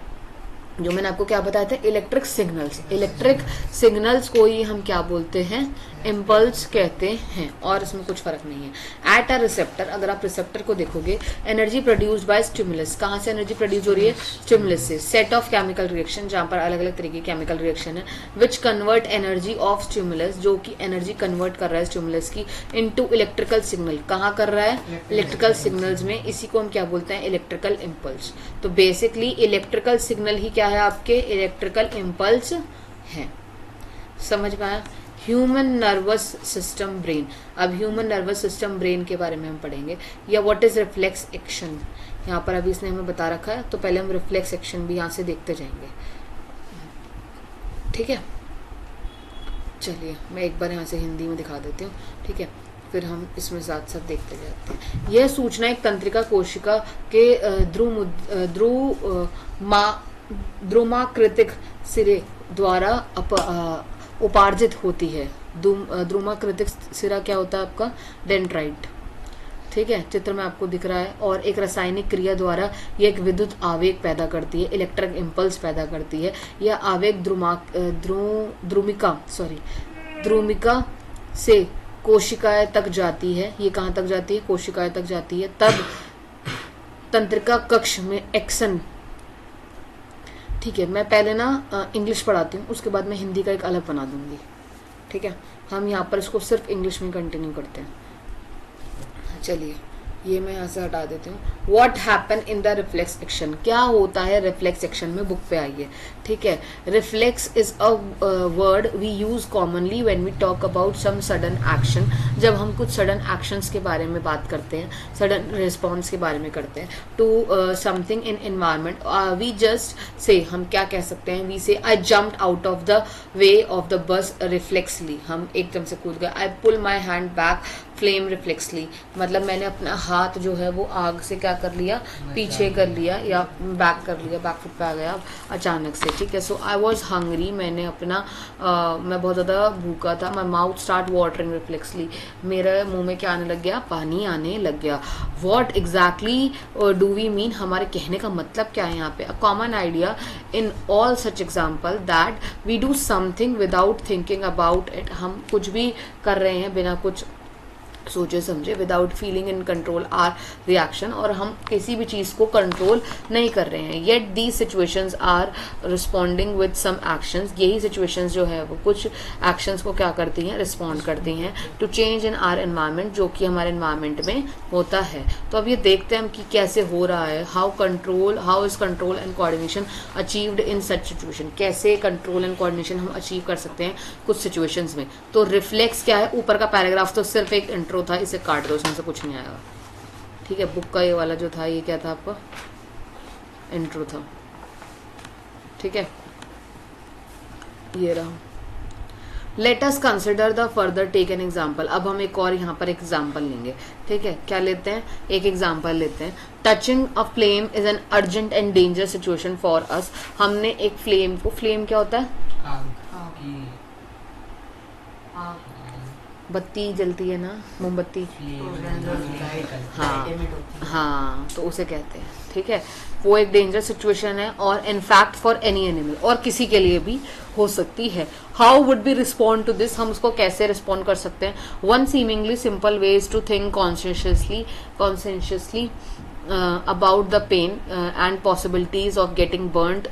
जो मैंने आपको क्या बताया था? Electric signals. इलेक्ट्रिक सिग्नल्स को ही हम क्या बोलते हैं? इम्पल्स कहते हैं, और इसमें कुछ फर्क नहीं है। एट अ रिसेप्टर, अगर आप रिसेप्टर को देखोगे, एनर्जी प्रोड्यूस्ड बाय स्टिमुलस, कहाँ से एनर्जी प्रोड्यूस हो रही है? स्टिमुलस से। सेट ऑफ केमिकल रिएक्शन, जहाँ पर अलग अलग तरीके के केमिकल रिएक्शन है, which convert energy of stimulus, जो कि एनर्जी कन्वर्ट कर रहा है स्टिमुलस की, इनटू इलेक्ट्रिकल सिग्नल। कहाँ कर रहा है? इलेक्ट्रिकल सिग्नल्स में। इसी को हम क्या बोलते हैं? Electrical impulse. तो बेसिकली इलेक्ट्रिकल सिग्नल ही क्या है? आपके इलेक्ट्रिकल इम्पल्स है। समझ में आया? Human nervous system brain. अब ह्यूमन नर्वस सिस्टम ब्रेन के बारे में हम पढ़ेंगे, या व्हाट इज रिफ्लेक्स एक्शन। यहाँ पर अभी इसने हमें बता रखा है, तो पहले हम रिफ्लेक्स एक्शन भी यहाँ से देखते जाएंगे, ठीक है। चलिए मैं एक बार यहाँ से हिंदी में दिखा देती हूँ, ठीक है, फिर हम इसमें साथ साथ देखते जाते हैं। यह सूचना एक तंत्रिका कोशिका के द्रुमाकृतिक सिरे द्वारा उपार्जित होती है। द्रुमाकृतिक सिरा क्या होता है आपका? डेंड्राइट, ठीक है, चित्र में आपको दिख रहा है। और एक रासायनिक क्रिया द्वारा ये एक विद्युत आवेग पैदा करती है, इलेक्ट्रिक इम्पल्स पैदा करती है। यह आवेग द्रुमिका से कोशिकाएं तक जाती है। ये कहाँ तक जाती है? कोशिकाएं तक जाती है। तब तंत्रिका कक्ष में एक्सन, ठीक है। मैं पहले ना इंग्लिश पढ़ाती हूँ, उसके बाद मैं हिंदी का एक अलग बना दूंगी, ठीक है। हम यहाँ पर इसको सिर्फ इंग्लिश में कंटिन्यू करते हैं। चलिए ये मैं यहाँ से हटा देती हूँ। What happen in the reflex action, क्या होता है रिफ्लेक्स एक्शन में? बुक पे आइए, ठीक है। Reflex is a word we use commonly when we talk about some sudden action, जब हम कुछ सडन एक्शंस के बारे में बात करते हैं, सडन रिस्पॉन्स के बारे में करते हैं to something in environment. We just say, हम क्या कह सकते हैं? We say I jumped out of the way of the bus reflexively, हम एकदम से कूद गए। I pull my hand back flame reflexively, मतलब मैंने अपना हाथ जो है वो आग से क्या कर लिया? पीछे कर लिया, या बैक कर लिया, बैक फुट पे आ गया अचानक से, ठीक है। सो आई वॉज हंग्री, मैंने अपना मैं बहुत ज़्यादा भूखा था। माई माउथ स्टार्ट वाटरिंग रिफ्लेक्सली, मेरे मुंह में क्या आने लग गया? पानी आने लग गया। What exactly do we mean, हमारे कहने का मतलब क्या है यहाँ पे? A common idea in all such example that we do something without thinking about it, हम कुछ भी कर रहे हैं बिना कुछ सोचे समझे, without feeling in control our reaction, और हम किसी भी चीज को कंट्रोल नहीं कर रहे हैं। Yet these situations are responding with some actions, यही सिचुएशंस जो है वो कुछ एक्शंस को क्या करती हैं, रिस्पॉन्ड करती हैं to change in our environment, जो कि हमारे एनवायरमेंट में होता है। तो अब ये देखते हैं हम कि कैसे हो रहा है, how is control and coordination achieved in such situation, कैसे कंट्रोल एंड कोऑर्डिनेशन हम अचीव कर सकते हैं कुछ सिचुएशंस में। तो रिफ्लेक्स क्या है, ऊपर का पैराग्राफ तो सिर्फ एक इंट्रो था, इसे काट दो, इसमें से कुछ नहीं आएगा। ठीक है, बुक का ये वाला जो था, ये क्या था आपका, इंट्रो था। ठीक है, ये रहा। Let us consider the further take an example. अब हम एक और यहाँ पर एग्जाम्पल लेंगे। ठीक है, क्या लेते हैं, एक एग्जाम्पल लेते हैं। Touching a flame is an urgent and dangerous situation for us. हमने एक फ्लेम को, फ्लेम क्या होता है, बत्ती जलती है ना, मोमबत्ती, हाँ, तो उसे कहते हैं। ठीक है, वो एक डेंजरस सिचुएशन है, और इनफैक्ट फॉर एनी एनिमल, और किसी के लिए भी हो सकती है। How would be respond to this, हम उसको कैसे रिस्पॉन्ड कर सकते हैं। One seemingly simple way is to think consciously about the pain and possibilities of getting burnt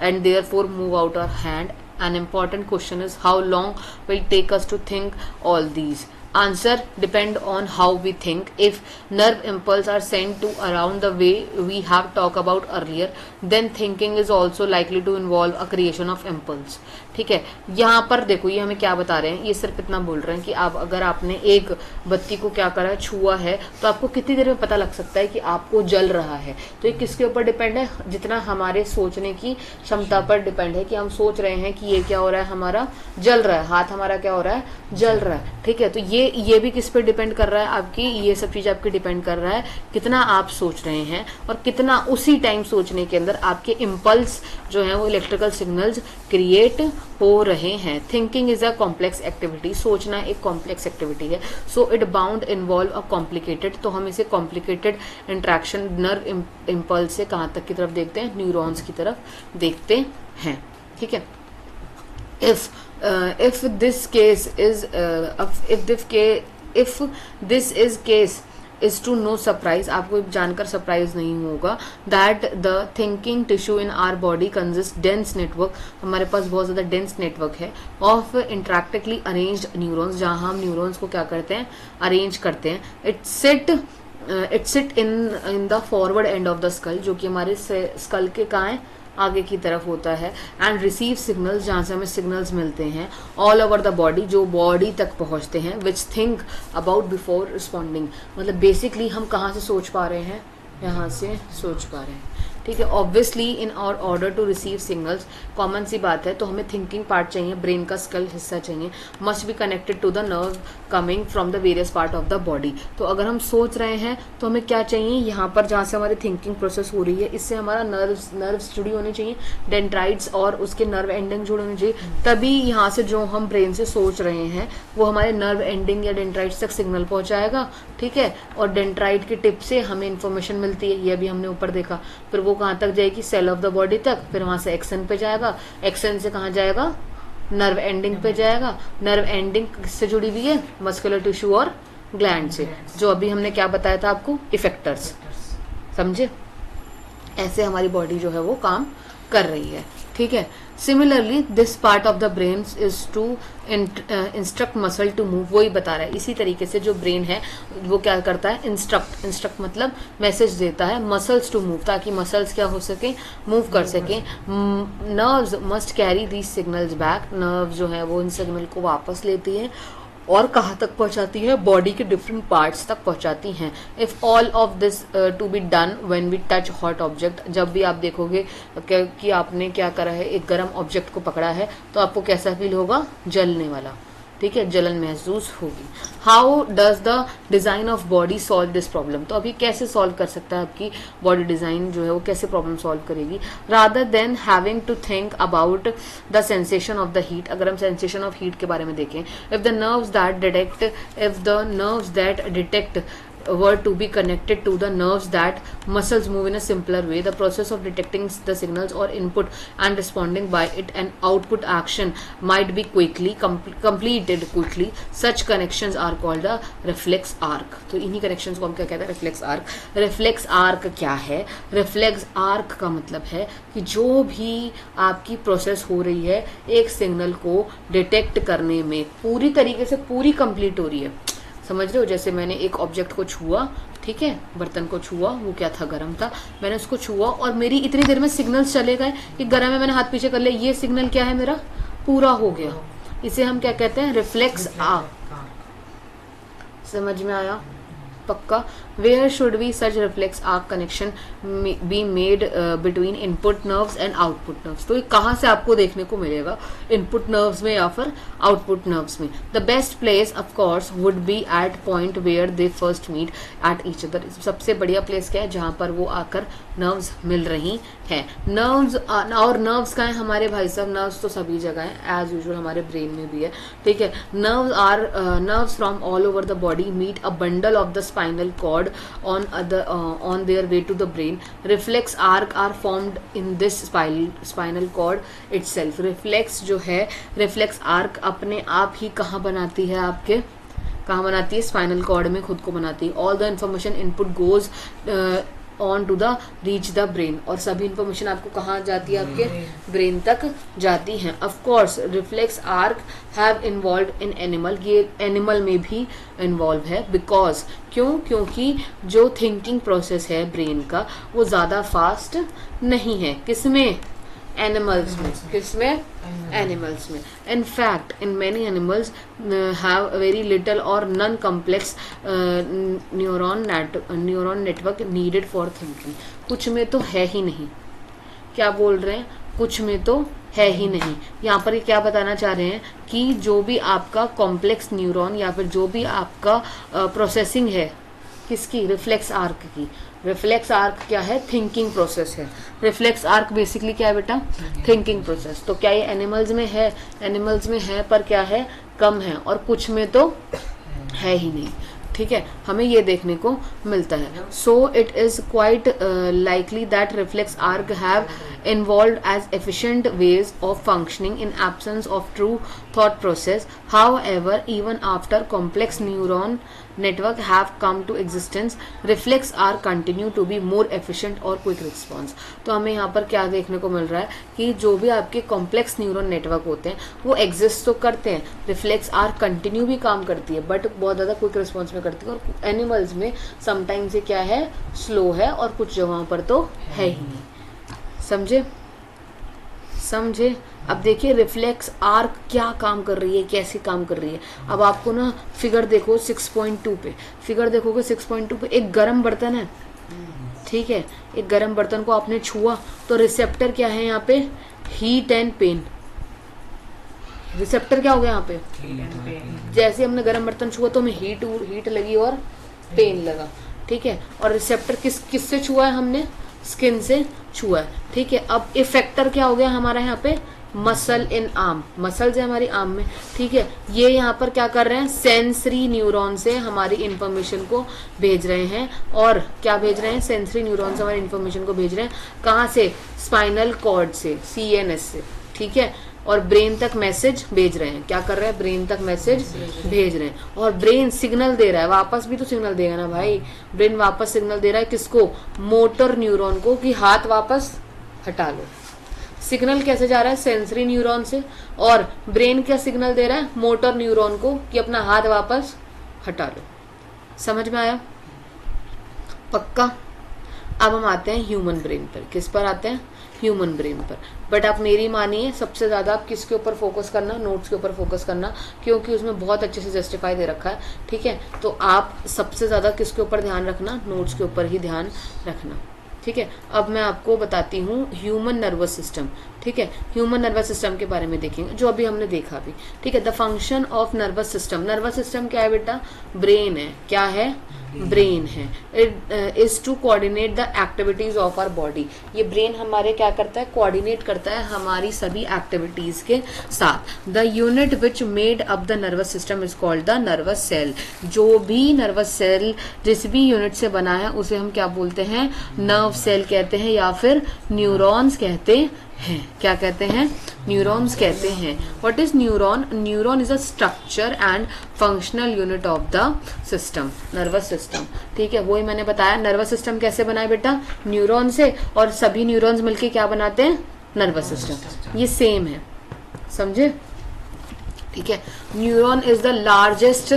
and therefore move out our hand. An important question is how long will take us to think all these. Answer depend on how we think. If nerve impulse are sent to around the way we have talked about earlier, then thinking is also likely to involve a creation of impulse. ठीक है, यहाँ पर देखो ये हमें क्या बता रहे हैं, ये सिर्फ इतना बोल रहे हैं कि आप अगर आपने एक बत्ती को क्या करा, छुआ है, तो आपको कितनी देर में पता लग सकता है कि आपको जल रहा है। तो ये किसके ऊपर डिपेंड है, जितना हमारे सोचने की क्षमता पर डिपेंड है कि हम सोच रहे हैं कि ये क्या हो रहा है, हमारा जल रहा है, हाथ हमारा क्या हो रहा है, जल रहा है। ठीक है, तो ये भी किस पे डिपेंड कर रहा है, आपकी ये सब चीज आपकी डिपेंड कर रहा है कितना आप सोच रहे हैं, और कितना उसी टाइम सोचने के अंदर आपके इम्पल्स जो है वो इलेक्ट्रिकल सिग्नल्स क्रिएट हो रहे हैं। Thinking is a complex activity, सोचना एक कॉम्प्लेक्स एक्टिविटी है। So it bound involve a complicated, तो हम इसे कॉम्प्लिकेटेड इंट्रैक्शन नर्व इम्पल्स से कहाँ तक की तरफ देखते हैं, न्यूरॉन्स की तरफ देखते हैं। ठीक है, if this case is to no surprise, आपको जानकर सरप्राइज नहीं होगा, that the thinking tissue in our body consists dense network, हमारे पास बहुत ज्यादा डेंस नेटवर्क है, of interactively arranged neurons, जहाँ हम न्यूरॉन्स को क्या करते हैं, अरेंज करते हैं। it sit in the forward end of the skull, जो कि हमारे स्कल के कहाँ है, आगे की तरफ होता है। एंड रिसीव सिग्नल्स, जहाँ से हमें सिग्नल्स मिलते हैं ऑल ओवर द बॉडी, जो बॉडी तक पहुंचते हैं, विच थिंक अबाउट बिफोर रिस्पॉन्डिंग। मतलब बेसिकली हम कहाँ से सोच पा रहे हैं, यहाँ से सोच पा रहे हैं। ठीक है, obviously in order to receive signals, common सी बात है, तो हमें थिंकिंग पार्ट चाहिए, ब्रेन का स्कल हिस्सा चाहिए, must be connected to the nerve coming from the various part of the body. तो अगर हम सोच रहे हैं तो हमें क्या चाहिए, यहाँ पर जहाँ से हमारी थिंकिंग प्रोसेस हो रही है, इससे हमारा नर्व्स जुड़ी होनी चाहिए, डेंड्राइट्स और उसके नर्व एंडिंग जुड़े होने चाहिए, तभी यहाँ से जो हम ब्रेन से सोच रहे हैं वो हमारे नर्व एंडिंग या डेंड्राइट्स तक सिग्नल पहुंचाएगा। ठीक है, और डेंड्राइट की टिप से हमें इन्फॉर्मेशन मिलती है, ये भी हमने ऊपर देखा। फिर वो कहाँ तक जाएगी, सेल ऑफ द बॉडी तक, फिर वहां से एक्सन पे जाएगा, एक्सन से कहाँ जाएगा, नर्व एंडिंग पे जाएगा। नर्व एंडिंग किससे जुड़ी हुई है, मस्कुलर टिश्यू और ग्लैंड से, जो अभी हमने क्या बताया था आपको, इफेक्टर्स। समझे, ऐसे हमारी बॉडी जो है वो काम कर रही है। ठीक है, similarly this part of the brain is to instruct muscle to move, वही बता रहा है। इसी तरीके से जो ब्रेन है वो क्या करता है, इंस्ट्रक्ट मतलब मैसेज देता है मसल्स टू मूव, ताकि मसल्स क्या हो सके, मूव कर सके। Nerves must carry these signals back, nerve जो है वो इन सिग्नल को वापस लेती है और कहाँ तक पहुंचाती है, बॉडी के डिफरेंट पार्ट्स तक पहुंचाती हैं। If all of this to be done when we touch hot object, जब भी आप देखोगे कि आपने क्या करा है, एक गर्म ऑब्जेक्ट को पकड़ा है, तो आपको कैसा फील होगा, जलने वाला। ठीक है, जलन महसूस होगी। How does the design of body solve this problem, तो अभी कैसे सॉल्व कर सकता है आपकी बॉडी डिजाइन जो है वो कैसे प्रॉब्लम सॉल्व करेगी। Rather than having to think about the sensation of the heat, अगर हम सेंसेशन ऑफ हीट के बारे में देखें, if the nerves that detect were to be connected to the nerves that muscles move in a simpler way. The process of detecting the signals or input and responding by it and output action might be quickly completed quickly. Such connections are called the reflex arc. तो इन्हीं connections को हम क्या कहते हैं? reflex arc. reflex arc क्या है? reflex arc का मतलब है कि जो भी आपकी प्रोसेस हो रही है एक सिग्नल को डिटेक्ट करने में पूरी तरीके से पूरी कंप्लीट हो रही है. समझ रहे हो? जैसे मैंने एक ऑब्जेक्ट को छुआ, ठीक है, बर्तन को छुआ, वो क्या था? गर्म था. मैंने उसको छुआ और मेरी इतनी देर में सिग्नल्स चले गए कि गर्म है, मैंने हाथ पीछे कर लिया, ये सिग्नल क्या है? मेरा पूरा हो गया. इसे हम क्या कहते हैं? Reflex arc. समझ में आया? पक्का. Where should we such reflex arc connection be made between input nerves and output nerves? तो ये कहाँ से आपको देखने को मिलेगा? input nerves में या फिर output nerves में. The best place of course would be at point where they first meet at each other. सबसे बढ़िया प्लेस क्या है? जहाँ पर वो आकर नर्व्स मिल रही हैं. नर्व्स और नर्व्स का है हमारे भाई साहब. नर्व्स तो सभी जगह है, एज यूजुअल हमारे ब्रेन में भी है, ठीक है. Nerves from all over the body meet a bundle of the spinal cord on their way to the brain. Reflex arc are formed in this spinal cord itself. Reflex जो है, reflex arc अपने आप ही कहाँ बनाती है? आपके कहाँ बनाती है? स्पाइनल कॉर्ड में खुद को बनाती है. All the information input goes on to the reach the brain. और सभी इंफॉर्मेशन आपको कहाँ जाती है? आपके ब्रेन तक जाती हैं. Of course reflex arc have involve in animal. ये एनिमल में भी इन्वॉल्व है. बिकॉज क्योंकि जो थिंकिंग प्रोसेस है ब्रेन का वो ज़्यादा फास्ट नहीं है. किसमें? एनिमल्स में. किसमें? एनिमल्स में. In fact in many animals have very little और non complex neuron network needed for thinking. कुछ में तो है ही नहीं. क्या बोल रहे हैं? कुछ में तो है ही नहीं. यहाँ पर ये क्या बताना चाह रहे हैं कि जो भी आपका कॉम्प्लेक्स न्यूरॉन या फिर जो भी आपका प्रोसेसिंग है किसकी? रिफ्लेक्स आर्क की. रिफ्लेक्स आर्क क्या है? थिंकिंग प्रोसेस है. रिफ्लेक्स आर्क बेसिकली क्या है बेटा? Thinking process. तो क्या ये एनिमल्स में है? एनिमल्स में है पर क्या है? कम है. और कुछ में तो है ही नहीं. ठीक है, हमें ये देखने को मिलता है. So it is quite likely that reflex arc have involved as efficient ways of functioning in absence of true thought process. However, even after complex neuron network have come to existence, reflex arc continue to be more efficient or quick response. तो हमें यहाँ पर क्या देखने को मिल रहा है कि जो भी आपके कॉम्प्लेक्स न्यूरॉन नेटवर्क होते हैं वो एग्जिस्ट तो करते हैं, रिफ्लेक्स आर्क कंटिन्यू भी काम करती है बट बहुत ज़्यादा क्विक रिस्पॉन्स में करती है. और एनिमल्स में समटाइम्स ये क्या है? स्लो है और कुछ जगहों पर तो है ही नहीं. समझे? अब देखिए रिफ्लेक्स आर्क क्या काम कर रही है, कैसे काम कर रही है. अब आपको ना फिगर देखो 6.2 पे. फिगर देखोगे 6.2 पे एक गर्म बर्तन है, ठीक है. एक गर्म बर्तन को आपने छुआ तो रिसेप्टर क्या है यहाँ पे? Heat and pen. रिसेप्टर क्या हो गया यहाँ पे? जैसे हमने गर्म बर्तन छुआ तो हमें हीट लगी और पेन लगा, ठीक है. और रिसेप्टर किससे छुआ है? हमने स्किन से छुआ है, ठीक है. अब इफेक्टर क्या हो गया हमारा यहाँ पे? मसल इन आर्म. मसल्स है हमारी आर्म में, ठीक है. ये यहाँ पर क्या कर रहे हैं? सेंसरी न्यूरॉन से हमारी इंफॉर्मेशन को भेज रहे हैं. और क्या भेज रहे हैं? सेंसरी न्यूरॉन से हमारी इंफॉर्मेशन को भेज रहे हैं. कहाँ से? स्पाइनल कॉर्ड से, CNS से, ठीक है. और ब्रेन तक मैसेज भेज रहे हैं. क्या कर रहे हैं? ब्रेन तक मैसेज भेज रहे हैं. और ब्रेन सिग्नल दे रहा है, वापस भी तो सिग्नल देगा ना भाई. ब्रेन वापस सिग्नल दे रहा है किसको? मोटर न्यूरॉन को कि हाथ वापस हटा लो. सिग्नल कैसे जा रहा है? सेंसरी न्यूरॉन से. और ब्रेन क्या सिग्नल दे रहा है? मोटर न्यूरॉन को कि अपना हाथ वापस हटा लो. समझ में आया? पक्का. अब हम आते हैं ह्यूमन ब्रेन पर. किस पर आते हैं? ह्यूमन ब्रेन पर. बट आप मेरी मानिए सबसे ज़्यादा आप किसके ऊपर फोकस करना? नोट्स के ऊपर फोकस करना, क्योंकि उसमें बहुत अच्छे से जस्टिफाई दे रखा है, ठीक है. तो आप सबसे ज़्यादा किसके ऊपर ध्यान रखना? नोट्स के ऊपर ही ध्यान रखना. ठीक है, अब मैं आपको बताती हूँ ह्यूमन नर्वस सिस्टम। ठीक है, ह्यूमन नर्वस सिस्टम के बारे में देखेंगे जो अभी हमने देखा भी। ठीक है, the function of nervous system. Nervous system क्या है बेटा? ब्रेन है। क्या है? ब्रेन है। It is to coordinate the activities of our body. ये ब्रेन हमारे क्या करता है? कोऑर्डिनेट करता है हमारी सभी एक्टिविटीज के साथ। The unit which made up the nervous system is called the nervous cell. जो भी नर्वस सेल जिस भी यूनिट से बना है उसे हम क्या बोलते हैं? नर्व सेल कहते हैं या फिर न्यूरॉन्स कहते हैं। क्या कहते हैं? न्यूरॉन्स कहते हैं। What is neuron? Neuron is a structure and functional unit of the system, nervous system. ठीक है, वही मैंने बताया नर्वस सिस्टम कैसे बना है बेटा? न्यूरॉन से, और सभी न्यूरॉन्स मिलके क्या बनाते हैं? Nervous system. ये सेम है, समझे? ठीक है, neuron is the largest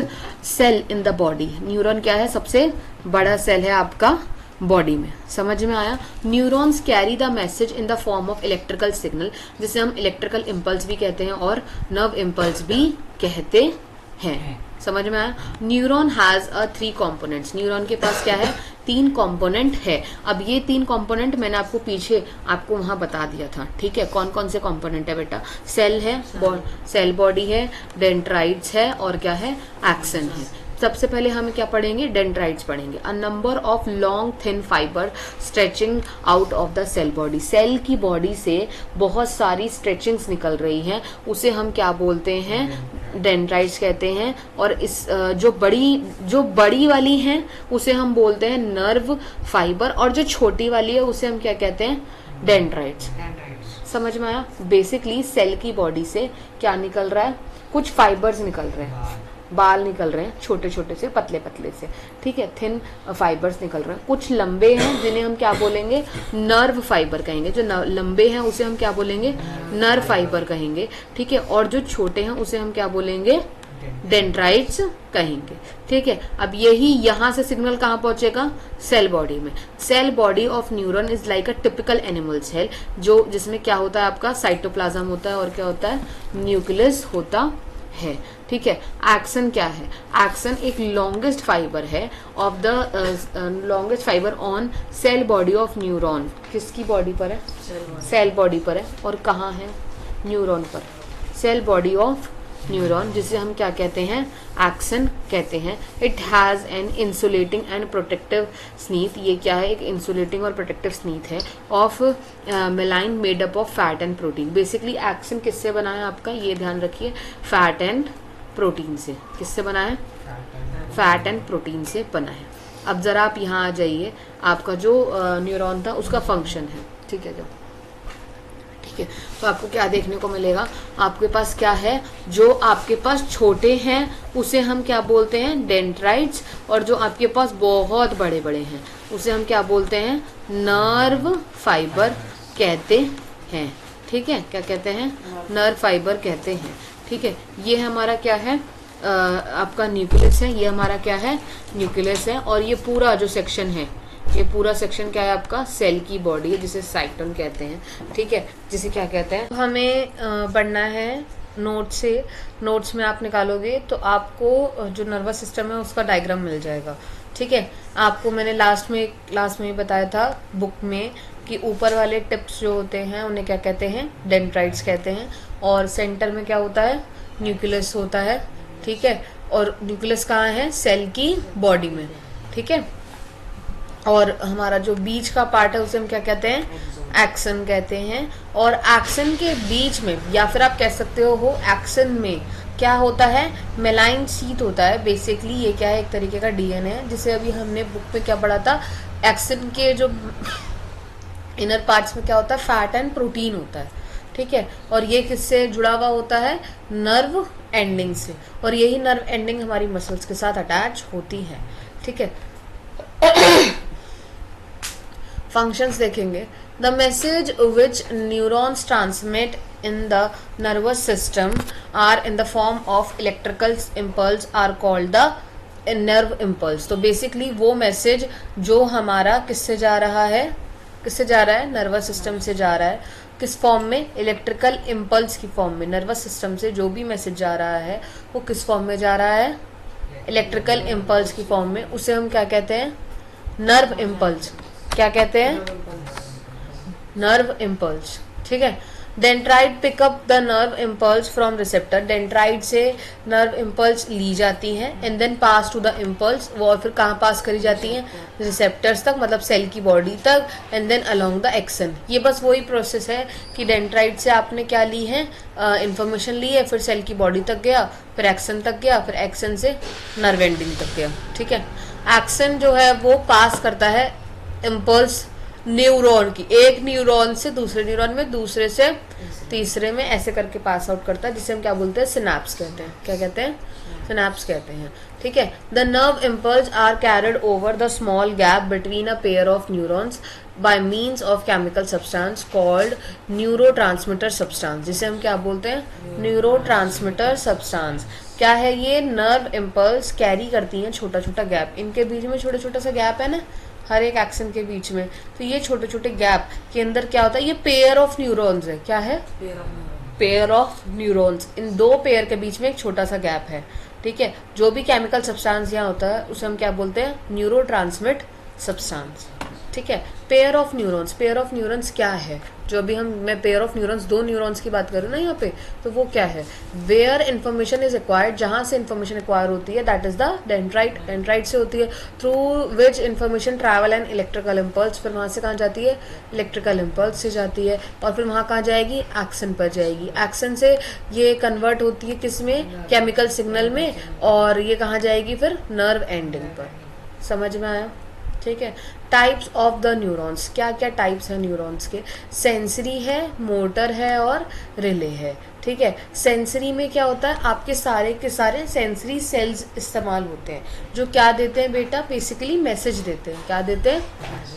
cell in the body. Neuron क्या है? सबसे बड़ा सेल है आपका बॉडी में। समझ में आया? Neurons carry the message in the form of electrical signal, जिसे हम इलेक्ट्रिकल इम्पल्स भी कहते हैं और नर्व इम्पल्स भी कहते हैं। समझ में आया? Neuron has a 3 components. Neuron के पास क्या है? 3 कंपोनेंट है। अब ये 3 कंपोनेंट मैंने आपको पीछे आपको वहां बता दिया था। ठीक है, कौन कौन से कंपोनेंट है बेटा? सेल है, सेल बॉडी है, डेंड्राइट्स है और क्या है? एक्सन है। सबसे पहले हम क्या पढ़ेंगे? डेंड्राइट्स पढ़ेंगे। A number of long thin fibre stretching out of the cell body. Cell की बॉडी से बहुत सारी स्ट्रेचिंग्स निकल रही हैं, उसे हम क्या बोलते हैं? डेंड्राइट्स कहते हैं। और इस जो बड़ी वाली हैं उसे हम बोलते हैं नर्व फाइबर, और जो छोटी वाली है उसे हम क्या कहते हैं? डेंड्राइट्स। समझ में आया? बेसिकली सेल की बॉडी से क्या निकल रहा है? कुछ फाइबर्स निकल रहे हैं, बाल निकल रहे हैं छोटे छोटे से, पतले पतले से। ठीक है, थिन फाइबर्स निकल रहे हैं। कुछ लंबे हैं जिन्हें हम क्या बोलेंगे? नर्व फाइबर कहेंगे। जो लंबे हैं उसे हम क्या बोलेंगे? नर्व फाइबर कहेंगे। ठीक है, और जो छोटे हैं उसे हम क्या बोलेंगे? डेंड्राइट्स कहेंगे। ठीक है, अब यही यहां से सिग्नल कहां पहुंचेगा? सेल बॉडी में। Cell body of neuron is like a typical animal cell, जो जिसमें क्या होता है? आपका साइटोप्लाज्म होता है और क्या होता है? न्यूक्लियस होता है। ठीक है, एक्सन क्या है? एक्सन एक लॉन्गेस्ट फाइबर है of the longest fibre on sale body of neuron. किसकी बॉडी पर है? सेल बॉडी पर है। और कहाँ है? न्यूरॉन पर। सेल बॉडी ऑफ न्यूरॉन, जिसे हम क्या कहते हैं? एक्सन कहते हैं। It has an insulating and protective sheath. ये क्या है? एक इंसुलेटिंग और प्रोटेक्टिव स्नीथ है of myelin made up of fat and protein. Basically axon किससे बना है आपका? ये ध्यान रखिए, फैट एंड प्रोटीन से। किससे बना है? फैट एंड प्रोटीन से बना है। अब जरा आप यहाँ आ जाइए, आपका जो न्यूरॉन था उसका फंक्शन है। ठीक है, जो ठीक है, तो आपको क्या देखने को मिलेगा? आपके पास क्या है? जो आपके पास छोटे हैं उसे हम क्या बोलते हैं? डेंड्राइट्स, और जो आपके पास बहुत बड़े बड़े हैं उसे हम क्या बोलते हैं? नर्व फाइबर कहते हैं। ठीक है, क्या कहते हैं? नर्व फाइबर कहते हैं। ठीक है, ये हमारा क्या है? आपका न्यूक्लियस है। ये हमारा क्या है? न्यूक्लियस है। और ये पूरा जो सेक्शन है, ये पूरा सेक्शन क्या है? आपका सेल की बॉडी है, जिसे साइटोन कहते हैं। ठीक है, जिसे क्या कहते हैं? हमें पढ़ना है नोट से। नोट्स में आप निकालोगे तो आपको जो नर्वस सिस्टम है उसका डायग्राम मिल जाएगा। ठीक है, आपको मैंने लास्ट में क्लास में बताया था बुक में कि ऊपर वाले टिप्स जो होते हैं उन्हें क्या कहते हैं? डेंड्राइट्स कहते हैं। और सेंटर में क्या होता है? न्यूक्लियस होता है। ठीक है, और न्यूक्लियस कहाँ है? सेल की बॉडी में। ठीक है, और हमारा जो बीच का पार्ट है उसे हम क्या कहते हैं? एक्सन कहते हैं। और एक्सन के बीच में, या फिर आप कह सकते हो एक्सन में क्या होता है? मेलाइन शीथ होता है। बेसिकली ये क्या है? एक तरीके का डीएनए है, जिसे अभी हमने बुक में क्या पढ़ा था? एक्सन के जो इनर पार्ट्स में क्या होता है? फैट एंड प्रोटीन होता है। ठीक है, और ये किससे जुड़ा हुआ होता है? नर्व एंडिंग से। और यही नर्व एंडिंग हमारी मसल्स के साथ अटैच होती है। ठीक है, फंक्शंस देखेंगे। The message which neurons transmit in the nervous system are in the form of electrical impulse are called the nerve impulse. तो बेसिकली वो मैसेज जो हमारा किससे जा रहा है? किससे जा रहा है? नर्वस सिस्टम से जा रहा है। किस फॉर्म में? इलेक्ट्रिकल इम्पल्स की फॉर्म में। नर्वस सिस्टम से जो भी मैसेज जा रहा है वो किस फॉर्म में जा रहा है? इलेक्ट्रिकल इम्पल्स की फॉर्म में। उसे हम क्या कहते हैं? नर्व इम्पल्स क्या कहते हैं? नर्व इम्पल्स, ठीक है। Dendrite pick up the nerve impulse from receptor, dendrite से नर्व इम्पल्स ली जाती हैं and then pass to the impulse, वो और फिर कहाँ पास करी जाती हैं? रिसेप्टर्स तक, मतलब सेल की बॉडी तक, and then along the axon. ये बस वही प्रोसेस है कि डेंड्राइट से आपने क्या ली है? इंफॉर्मेशन ली है, फिर सेल की बॉडी तक गया, फिर एक्सन तक गया, फिर एक्सन से नर्व एंडिंग तक गया, ठीक है। एक्सन जो है वो पास करता है इम्पल्स न्यूरॉन की, एक न्यूरॉन से दूसरे न्यूरॉन में, दूसरे से तीसरे में, ऐसे करके पास आउट करता है, जिसे हम क्या बोलते हैं? सिनैप्स कहते हैं। क्या कहते हैं? सिनैप्स कहते हैं, ठीक है। The nerve impulse are carried over the small gap between a pair of neurons by means of chemical substance called neurotransmitter substance, जिसे हम क्या बोलते हैं? Neurotransmitter substance. क्या है ये? नर्व इम्पल्स कैरी करती हैं छोटा छोटा गैप, इनके बीच में छोटा छोटा सा गैप है ना हर एक एक्शन के बीच में, तो ये छोटे छोटे गैप के अंदर क्या होता है? ये पेयर ऑफ न्यूरॉन्स है। क्या है? Pair of neurons. इन दो पेयर के बीच में एक छोटा सा गैप है, ठीक है। जो भी केमिकल सब्सटेंस यहाँ होता है उसे हम क्या बोलते हैं? न्यूरोट्रांसमिट सब्सटेंस, ठीक है। Pair of neurons, pair of neurons क्या है? जो अभी मैं पेयर ऑफ न्यूरॉन्स, दो न्यूरॉन्स की बात कर रही हूँ ना यहाँ पे, तो वो क्या है? वेयर इन्फॉर्मेशन इज एक्वायर्ड, जहाँ से इन्फॉर्मेशन एक्वायर होती है, that is the dendrite, dendrite से होती है। Through which information travel and electrical impulse, फिर वहाँ से कहाँ जाती है? इलेक्ट्रिकल इम्पल्स से जाती है, और फिर वहाँ कहाँ जाएगी? एक्सन पर जाएगी। एक्सन से ये कन्वर्ट होती है किस में? केमिकल सिग्नल में, और ये कहाँ जाएगी फिर? नर्व एंडिंग पर। समझ में आया? ठीक है। टाइप्स ऑफ द न्यूरॉन्स, क्या क्या टाइप्स हैं न्यूरॉन्स के? सेंसरी है, मोटर है और रिले है, ठीक है। सेंसरी में क्या होता है? आपके सारे के सारे सेंसरी सेल्स इस्तेमाल होते हैं, जो क्या देते हैं बेटा? बेसिकली मैसेज देते हैं। क्या देते हैं?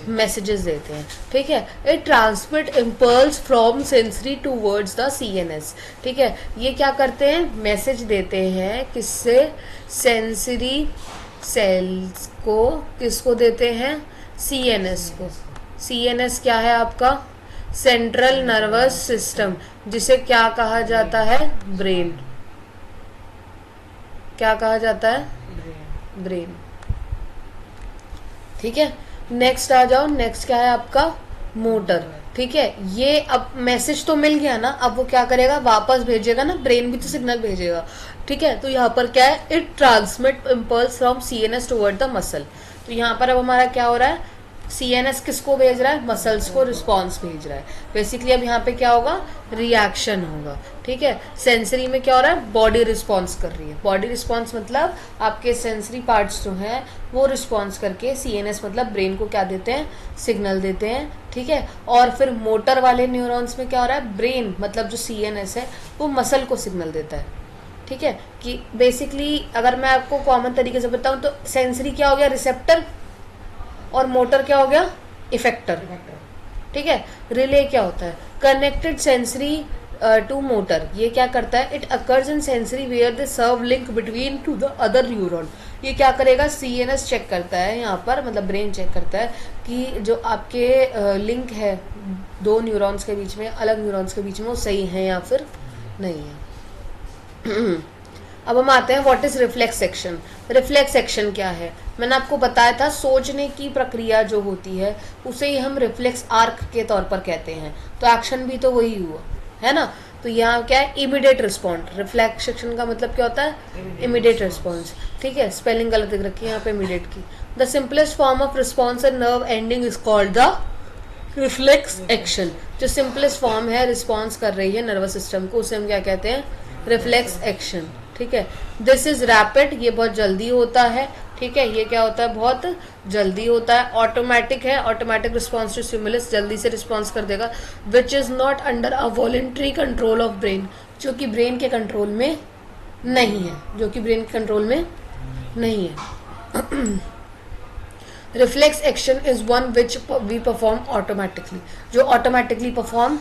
मैसेजेस देते हैं, ठीक है। It transmit impulse from sensory towards the CNS, ठीक है। ये क्या करते हैं? मैसेज देते हैं, किससे? सेंसरी सेल्स को, किसको देते हैं? CNS को। CNS क्या है आपका? सेंट्रल नर्वस सिस्टम, जिसे क्या कहा जाता है? ब्रेन। क्या कहा जाता है? ब्रेन, ठीक है। नेक्स्ट आ जाओ, नेक्स्ट क्या है आपका? मोटर, ठीक है। ये अब मैसेज तो मिल गया ना, अब वो क्या करेगा? वापस भेजेगा ना, ब्रेन भी तो सिग्नल भेजेगा, ठीक है। तो यहाँ पर क्या है? It transmit impulse from CNS toward the muscle. तो यहाँ पर अब हमारा क्या हो रहा है? CNS किसको भेज रहा है? मसल्स को रिस्पॉन्स भेज रहा है। बेसिकली अब यहाँ पे क्या होगा? रिएक्शन होगा, ठीक है। सेंसरी में क्या हो रहा है? बॉडी रिस्पॉन्स कर रही है। बॉडी रिस्पॉन्स मतलब आपके सेंसरी पार्ट्स जो हैं वो रिस्पॉन्स करके CNS मतलब ब्रेन को क्या देते हैं? सिग्नल देते हैं, ठीक है। और फिर मोटर वाले न्यूरॉन्स में क्या हो रहा है? ब्रेन मतलब जो CNS है वो मसल को सिग्नल देता है, ठीक है। कि बेसिकली अगर मैं आपको कॉमन तरीके से बताऊं तो सेंसरी क्या हो गया? रिसेप्टर, और मोटर क्या हो गया? इफेक्टर, ठीक है। रिले क्या होता है? Connected sensory to motor. ये क्या करता है? It occurs in sensory where the serve link between two the other neuron. ये क्या करेगा? CNS चेक करता है यहाँ पर, मतलब ब्रेन चेक करता है कि जो आपके लिंक है दो न्यूरॉन्स के बीच में, अलग न्यूरॉन्स के बीच में, वो सही है या फिर नहीं है। अब हम आते हैं what is reflex action. Reflex action क्या है? मैंने आपको बताया था, सोचने की प्रक्रिया जो होती है उसे ही हम रिफ्लेक्स आर्क के तौर पर कहते हैं। तो एक्शन भी तो वही हुआ है ना। तो यहाँ क्या है? Immediate respond. रिफ्लेक्स एक्शन का मतलब क्या होता है? इमीडिएट रिस्पॉन्स, ठीक है। स्पेलिंग गलत दिख रखी है यहाँ पे इमीडिएट की। The simplest form of response and nerve ending is called the reflex action. जो सिंपलेस्ट फॉर्म है, रिस्पॉन्स कर रही है नर्वस सिस्टम को, उसे हम क्या कहते हैं? रिफ्लेक्स एक्शन, ठीक है। दिस इज रैपिड, ये बहुत जल्दी होता है, ठीक है। ये क्या होता है? बहुत जल्दी होता है। ऑटोमेटिक है, ऑटोमेटिक रिस्पॉन्स टू स्टिमुलस, जल्दी से रिस्पॉन्स कर देगा। Which is not under a voluntary control of brain, जो कि ब्रेन के कंट्रोल में नहीं है, जो कि ब्रेन के कंट्रोल में नहीं है। Reflex action is one which we perform automatically, जो ऑटोमेटिकली परफॉर्म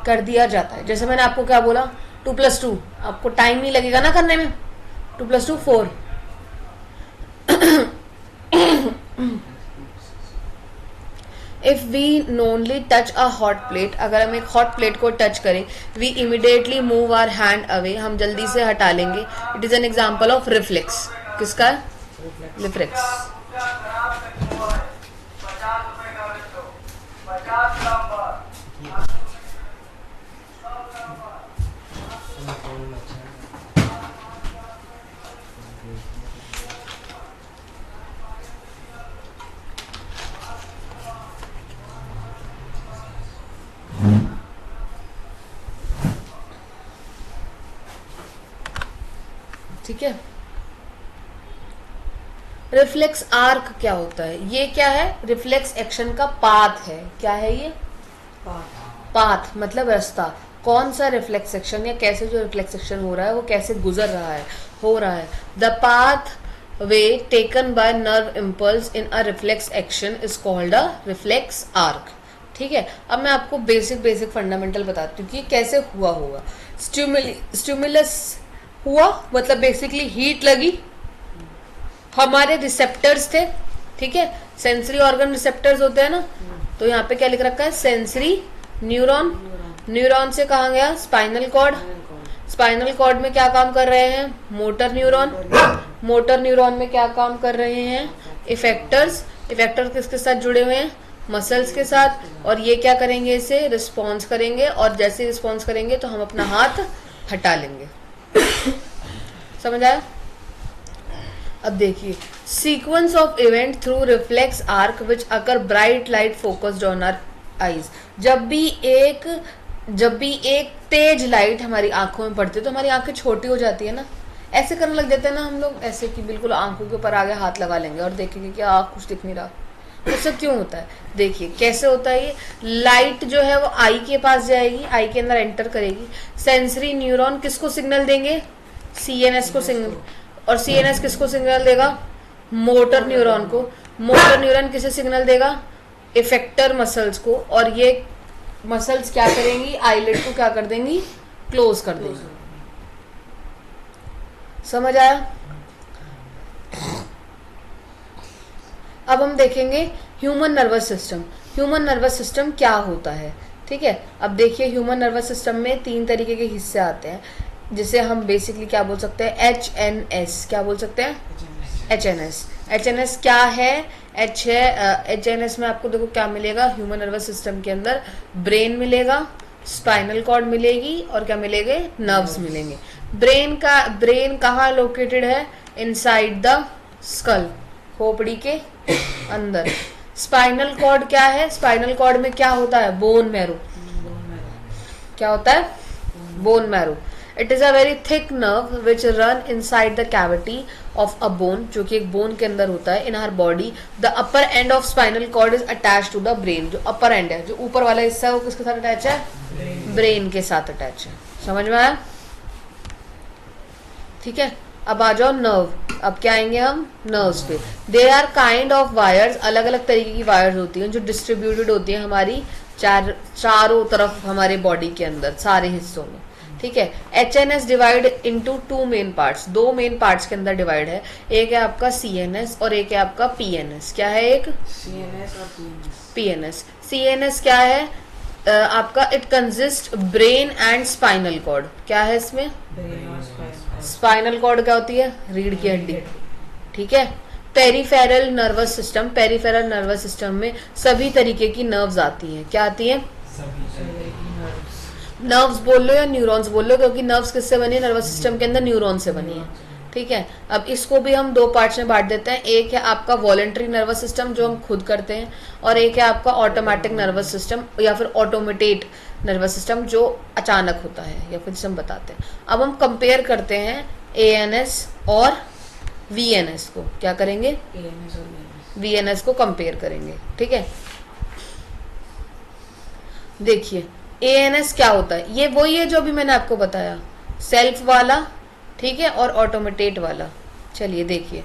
कर दिया जाता है। जैसे मैंने आपको क्या बोला? 2+2, आपको टाइम नहीं लगेगा ना करने में। 2+2 4। If we normally touch a hot plate, अगर हम एक हॉट प्लेट को टच करें, we immediately move our hand away, हम जल्दी से हटा लेंगे। It is an example of reflex. किसका? रिफ्लेक्स। ठीक है। रिफ्लेक्स आर्क क्या होता है? ये क्या है? रिफ्लेक्स एक्शन का पाथ है। क्या है ये? पाथ मतलब रास्ता। कौन सा रिफ्लेक्स एक्शन या कैसे जो रिफ्लेक्स एक्शन हो रहा है वो कैसे गुजर रहा है, हो रहा है। The path way taken by nerve impulse in a reflex action is called a reflex arc. ठीक है, अब मैं आपको बेसिक फंडामेंटल बताती हूँ कि कैसे हुआ होगा। स्टिमुलस हुआ मतलब बेसिकली हीट लगी, हमारे रिसेप्टर्स थे, ठीक है, सेंसरी ऑर्गन रिसेप्टर्स होते हैं ना, तो यहाँ पे क्या लिख रखा है? Sensory neuron. न्यूरॉन से कहा गया स्पाइनल कॉर्ड। स्पाइनल कॉर्ड में क्या काम कर रहे हैं? Motor neuron. मोटर न्यूरॉन में क्या काम कर रहे हैं? इफेक्टर्स। इफेक्टर किसके साथ जुड़े हुए हैं? मसल्स के साथ। और ये क्या करेंगे? इसे रिस्पॉन्स करेंगे, और जैसे रिस्पॉन्स करेंगे तो हम अपना हाथ हटा लेंगे। समझ आया? अब देखिए, sequence of event through reflex arc which occur bright light focused on our eyes. जब भी एक तेज लाइट हमारी आंखों में पड़ती है तो हमारी आंखें छोटी हो जाती है ना, ऐसे करने लग जाते हैं ना हम लोग, ऐसे कि बिल्कुल आंखों के ऊपर आगे हाथ लगा लेंगे और देखेंगे कि आँख कुछ दिख नहीं रहा। उससे क्यों होता है? देखिए कैसे होता है। ये लाइट जो है वो आई के पास जाएगी, आई के अंदर एंटर करेगी। सेंसरी न्यूरॉन किसको सिग्नल देंगे? सीएनएस को सिग्नल। और सीएनएस किसको सिग्नल देगा? मोटर न्यूरॉन को। मोटर न्यूरॉन किसे सिग्नल देगा? इफेक्टर मसल्स को। और ये मसल्स क्या करेंगी? आईलिड को क्या कर देंगी? क्लोज कर देंगी। समझ आया? अब हम देखेंगे human nervous system. Human nervous system क्या होता है? ठीक है, अब देखिए ह्यूमन नर्वस सिस्टम में 3 तरीके के हिस्से आते हैं, जिसे हम बेसिकली क्या बोल सकते हैं? HNS। क्या बोल सकते हैं? HNS। HNS क्या है? H है HNS में आपको देखो क्या मिलेगा ह्यूमन नर्वस सिस्टम के अंदर? ब्रेन मिलेगा, स्पाइनल कॉर्ड मिलेगी, और क्या मिलेंगे? नर्व्स मिलेंगे। ब्रेन कहाँ लोकेटेड है? इनसाइड द स्कल, खोपड़ी के अंदर। स्पाइनल कॉर्ड क्या है? स्पाइनल कॉर्ड में क्या होता है? Bone marrow. क्या होता है? Bone marrow. It is a very thick nerve which run inside the cavity of a bone, जो कि एक बोन के अंदर होता है in our body. The upper end of spinal cord is attach to the brain. जो upper and है, जो ऊपर वाला हिस्सा है, वो किसके साथ अटैच है? ब्रेन के साथ अटैच है। समझ में आया? ठीक है, अब आ जाओ नर्व। अब क्या आएंगे हम? नर्व्स पे। They are kind of wires, अलग अलग तरीके की वायर्स होती हैं जो डिस्ट्रीब्यूटेड होती हैं हमारी चारों तरफ हमारे बॉडी के अंदर, सारे हिस्सों में। ठीक है, HNS divide into 2 main parts. 2 main parts के अंदर डिवाइड है। एक है आपका CNS और एक है आपका PNS। क्या है? एक CNS और PNS। CNS क्या है आपका? It consist brain and spinal cord. क्या है इसमें? स्पाइनल कॉर्ड क्या होती है? रीढ़ की हड्डी। ठीक है। Peripheral nervous system. Peripheral nervous system में सभी तरीके की नर्व्स आती हैं। क्या आती हैं? नर्व्स बोल लो या न्यूरॉन्स बोल लो, क्योंकि नर्व्स किससे बनी है? नर्वस सिस्टम के अंदर न्यूरॉन से बनी है। ठीक है, अब इसको भी हम 2 पार्ट्स में बांट देते हैं। एक है आपका वॉलेंट्री नर्वस सिस्टम जो हम खुद करते हैं, और एक है आपका ऑटोमेटिक नर्वस सिस्टम या फिर ऑटोमेटेड नर्वस सिस्टम जो अचानक होता है या फिर हम बताते हैं। अब हम कंपेयर करते हैं ANS और VNS को। क्या करेंगे? VNS को कंपेयर करेंगे। ठीक है, देखिए ANS क्या होता है? ये वही है जो अभी मैंने आपको बताया, सेल्फ वाला, ठीक है, और ऑटोमेटेट वाला। चलिए देखिए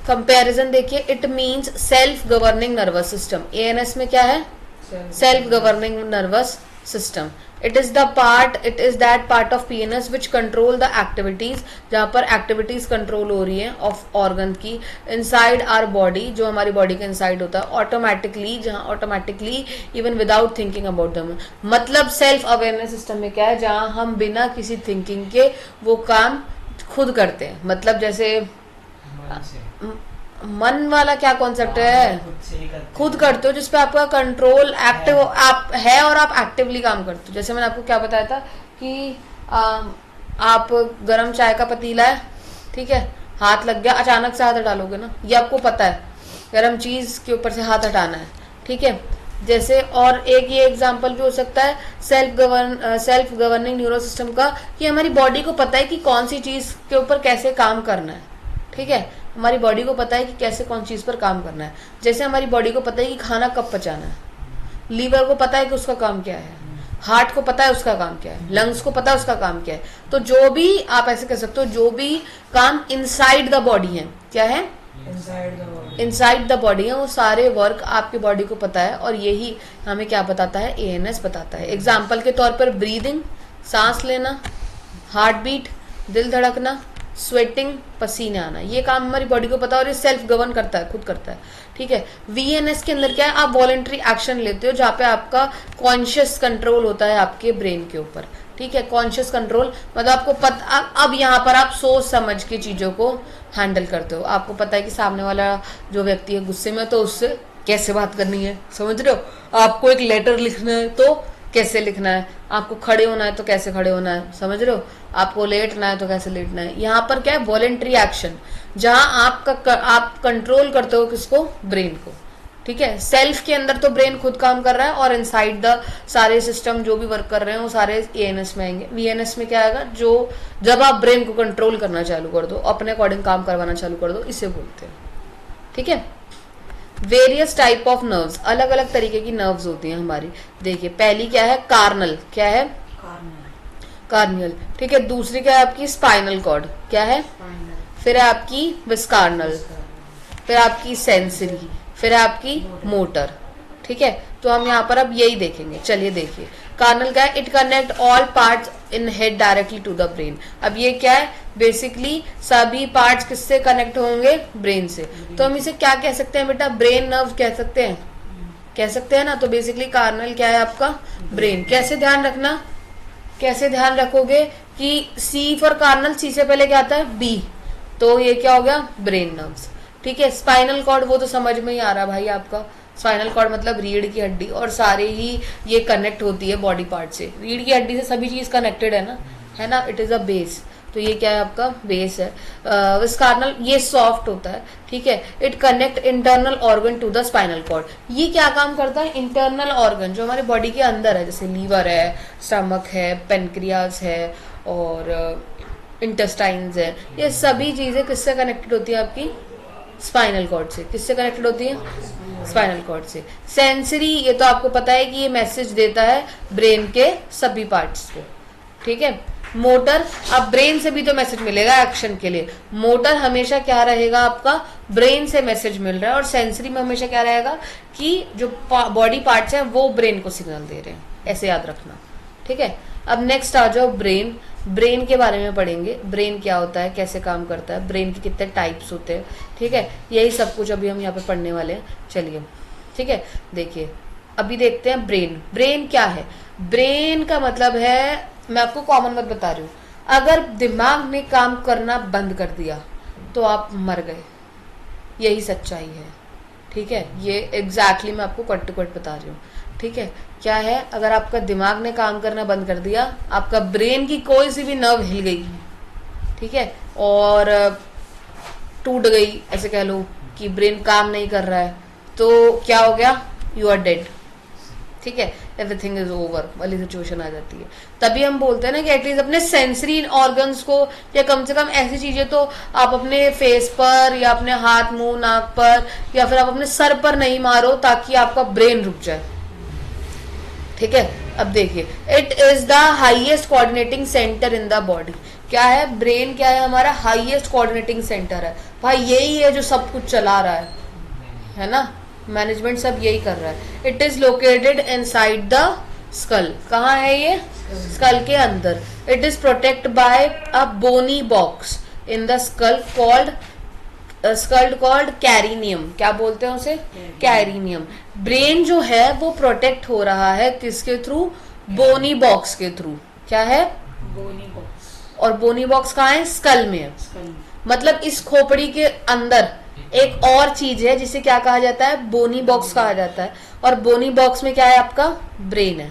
कंपैरिजन देखिए। It means self governing nervous system. ANS में क्या है? Self governing nervous system. It is that part of PNS which control the activities, जहां पर एक्टिविटीज कंट्रोल हो रही है ऑफ ऑर्गन की इनसाइड आवर बॉडी, जो हमारी बॉडी के इनसाइड होता है ऑटोमेटिकली, जहां automatically even without thinking about them. मतलब सेल्फ अवेयरनेस सिस्टम में क्या है? जहां हम बिना किसी थिंकिंग के वो काम खुद करते हैं। मतलब जैसे मन वाला क्या कॉन्सेप्ट है? खुद करते हो, जिसपे आपका कंट्रोल एक्टिव आप है और आप एक्टिवली काम करते हो। जैसे मैंने आपको क्या बताया था कि आप गरम चाय का पतीला है, ठीक है, हाथ लग गया, अचानक से हाथ हटा लोगे ना, ये आपको पता है गरम चीज के ऊपर से हाथ हटाना है। ठीक है, जैसे और एक ये एग्जांपल भी हो सकता है सेल्फ गवर्निंग न्यूरो सिस्टम का, कि हमारी बॉडी को पता है कि कौन सी चीज़ के ऊपर कैसे काम करना है। ठीक है, हमारी बॉडी को पता है कि कैसे कौन चीज़ पर काम करना है। जैसे हमारी बॉडी को पता है कि खाना कब पचाना है, लीवर को पता है कि उसका काम क्या है, हार्ट को पता है उसका काम क्या है, लंग्स को पता है उसका काम क्या है। तो जो भी आप ऐसे कह सकते हो, जो भी काम इनसाइड द बॉडी है, क्या है, इनसाइड द बॉडी है, वो सारे वर्क आपकी बॉडी को पता है। और यही हमें क्या बताता है, एएनएस बताता है। एग्जाम्पल के तौर पर ब्रीदिंग, सांस लेना, हार्ट बीट, दिल धड़कना, स्वेटिंग, पसीने आना, ये काम हमारी बॉडी को पता है और ये सेल्फ गवर्न करता है, खुद करता है। ठीक है, वीएनएस के अंदर क्या है, आप वॉलंटरी एक्शन लेते हो जहाँ पे आपका कॉन्शियस कंट्रोल होता है आपके ब्रेन के ऊपर। ठीक है, कॉन्शियस कंट्रोल मतलब आपको पता, अब यहाँ पर आप सोच समझ के चीज़ों को हैंडल करते हो। आपको पता है कि सामने वाला जो व्यक्ति है गुस्से में, तो उससे कैसे बात करनी है, समझ रहे हो। आपको एक लेटर लिखना है तो कैसे लिखना है, आपको खड़े होना है तो कैसे खड़े होना है, समझ रहे हो, आपको लेटना है तो कैसे लेटना है। यहाँ पर क्या है, वॉलंटरी एक्शन, जहाँ आप कंट्रोल करते हो किसको, ब्रेन को। ठीक है, सेल्फ के अंदर तो ब्रेन खुद काम कर रहा है और इनसाइड द सारे सिस्टम जो भी वर्क कर रहे हैं वो सारे एएनएस में आएंगे। वीएनएस में क्या आएगा, जो जब आप ब्रेन को कंट्रोल करना चालू कर दो, अपने अकॉर्डिंग काम करवाना चालू कर दो, इसे बोलते हैं। ठीक है, वेरियस टाइप ऑफ नर्व्स, अलग अलग तरीके की नर्व्स होती हैं हमारी। देखिए पहली क्या है, कार्नल, क्या है, कार्नियल। ठीक है, दूसरी क्या है आपकी, स्पाइनल कॉर्ड, क्या है, फिर है आपकी विस्कार्नल, फिर आपकी सेंसरी, फिर है आपकी मोटर। ठीक है, तो हम यहाँ पर अब यही देखेंगे। चलिए देखिए, कार्नल क्या है, it connect all parts in head directly to the brain. अब ये क्या है, बेसिकली सभी पार्ट्स किससे कनेक्ट होंगे, ब्रेन से। तो हम इसे क्या कह सकते हैं बेटा, ब्रेन नर्व कह सकते हैं, कह सकते हैं ना। तो बेसिकली कार्नल क्या है आपका, ब्रेन। कैसे ध्यान रखना, कैसे ध्यान रखोगे कि सी फॉर कार्नल, सी से पहले क्या आता है, बी, तो ये क्या हो गया, ब्रेन नर्व्स। ठीक है, स्पाइनल कॉर्ड वो तो समझ में ही आ रहा भाई आपका, स्पाइनल कॉर्ड मतलब रीढ़ की हड्डी, और सारे ही ये कनेक्ट होती है बॉडी पार्ट से। रीढ़ की हड्डी से सभी चीज कनेक्टेड है ना, इट इज अ बेस, तो ये क्या है आपका, बेस है। विस्कार्नल ये सॉफ्ट होता है। ठीक है, it connect internal organ to the spinal cord. ये क्या काम करता है, इंटरनल ऑर्गन जो हमारे बॉडी के अंदर है, जैसे लीवर है, स्टमक है, पेनक्रियाज है और इंटेस्टाइन्स है, ये सभी चीजें किससे कनेक्टेड होती है आपकी, स्पाइनल कॉर्ड से। किससे कनेक्टेड होती है, स्पाइनल कॉर्ड से। सेंसरी, ये तो आपको पता है कि ये मैसेज देता है ब्रेन के सभी पार्ट्स को। ठीक है, मोटर, अब ब्रेन से भी तो मैसेज मिलेगा एक्शन के लिए। मोटर हमेशा क्या रहेगा आपका, ब्रेन से मैसेज मिल रहा है, और सेंसरी में हमेशा क्या रहेगा कि जो बॉडी पार्ट्स हैं वो ब्रेन को सिग्नल दे रहे हैं, ऐसे याद रखना। ठीक है, अब नेक्स्ट आ जाओ ब्रेन। ब्रेन के बारे में पढ़ेंगे, ब्रेन क्या होता है, कैसे काम करता है, ब्रेन के कितने टाइप्स होते हैं। ठीक है, यही सब कुछ अभी हम यहाँ पे पढ़ने वाले हैं। चलिए ठीक है, देखिए अभी देखते हैं ब्रेन। ब्रेन क्या है, ब्रेन का मतलब है, मैं आपको कॉमन बात बता रही हूँ, अगर दिमाग ने काम करना बंद कर दिया तो आप मर गए, यही सच्चाई है। ठीक है, ये एग्जैक्टली मैं आपको कट टू कट बता रही हूँ। ठीक है, क्या है, अगर आपका दिमाग ने काम करना बंद कर दिया, आपका ब्रेन की कोई सी भी नर्व हिल गई, ठीक है, और टूट गई, ऐसे कह लो कि ब्रेन काम नहीं कर रहा है, तो क्या हो गया, यू आर डेड। ठीक है, एवरीथिंग इज ओवर वाली सिचुएशन आ जाती है। तभी हम बोलते हैं ना कि एटलीस्ट अपने सेंसरी ऑर्गन्स को, या कम से कम ऐसी चीजें तो आप अपने फेस पर या अपने हाथ, मुंह, नाक पर, या फिर आप अपने सर पर नहीं मारो, ताकि आपका ब्रेन रुक जाए। ठीक है, अब देखिए, it is the highest coordinating centre in the body. क्या है, ब्रेन क्या है, हमारा हाईएस्ट कोऑर्डिनेटिंग सेंटर है भाई, यही है जो सब कुछ चला रहा है ना, मैनेजमेंट सब यही कर रहा है। It is located inside the skull, कहाँ है ये, स्कल के अंदर। It is protect by a bony box in the skull called cranium. क्या बोलते हैं उसे, कैरिनियम। ब्रेन जो है वो प्रोटेक्ट हो रहा है किसके थ्रू, बोनी बॉक्स के थ्रू। क्या है, बोनी बॉक्स। और बोनी बॉक्स कहाँ है, स्कल में है। मतलब इस खोपड़ी के अंदर एक और चीज है जिसे क्या कहा जाता है, बोनी बॉक्स कहा जाता है। और बोनी बॉक्स में क्या है आपका, ब्रेन है,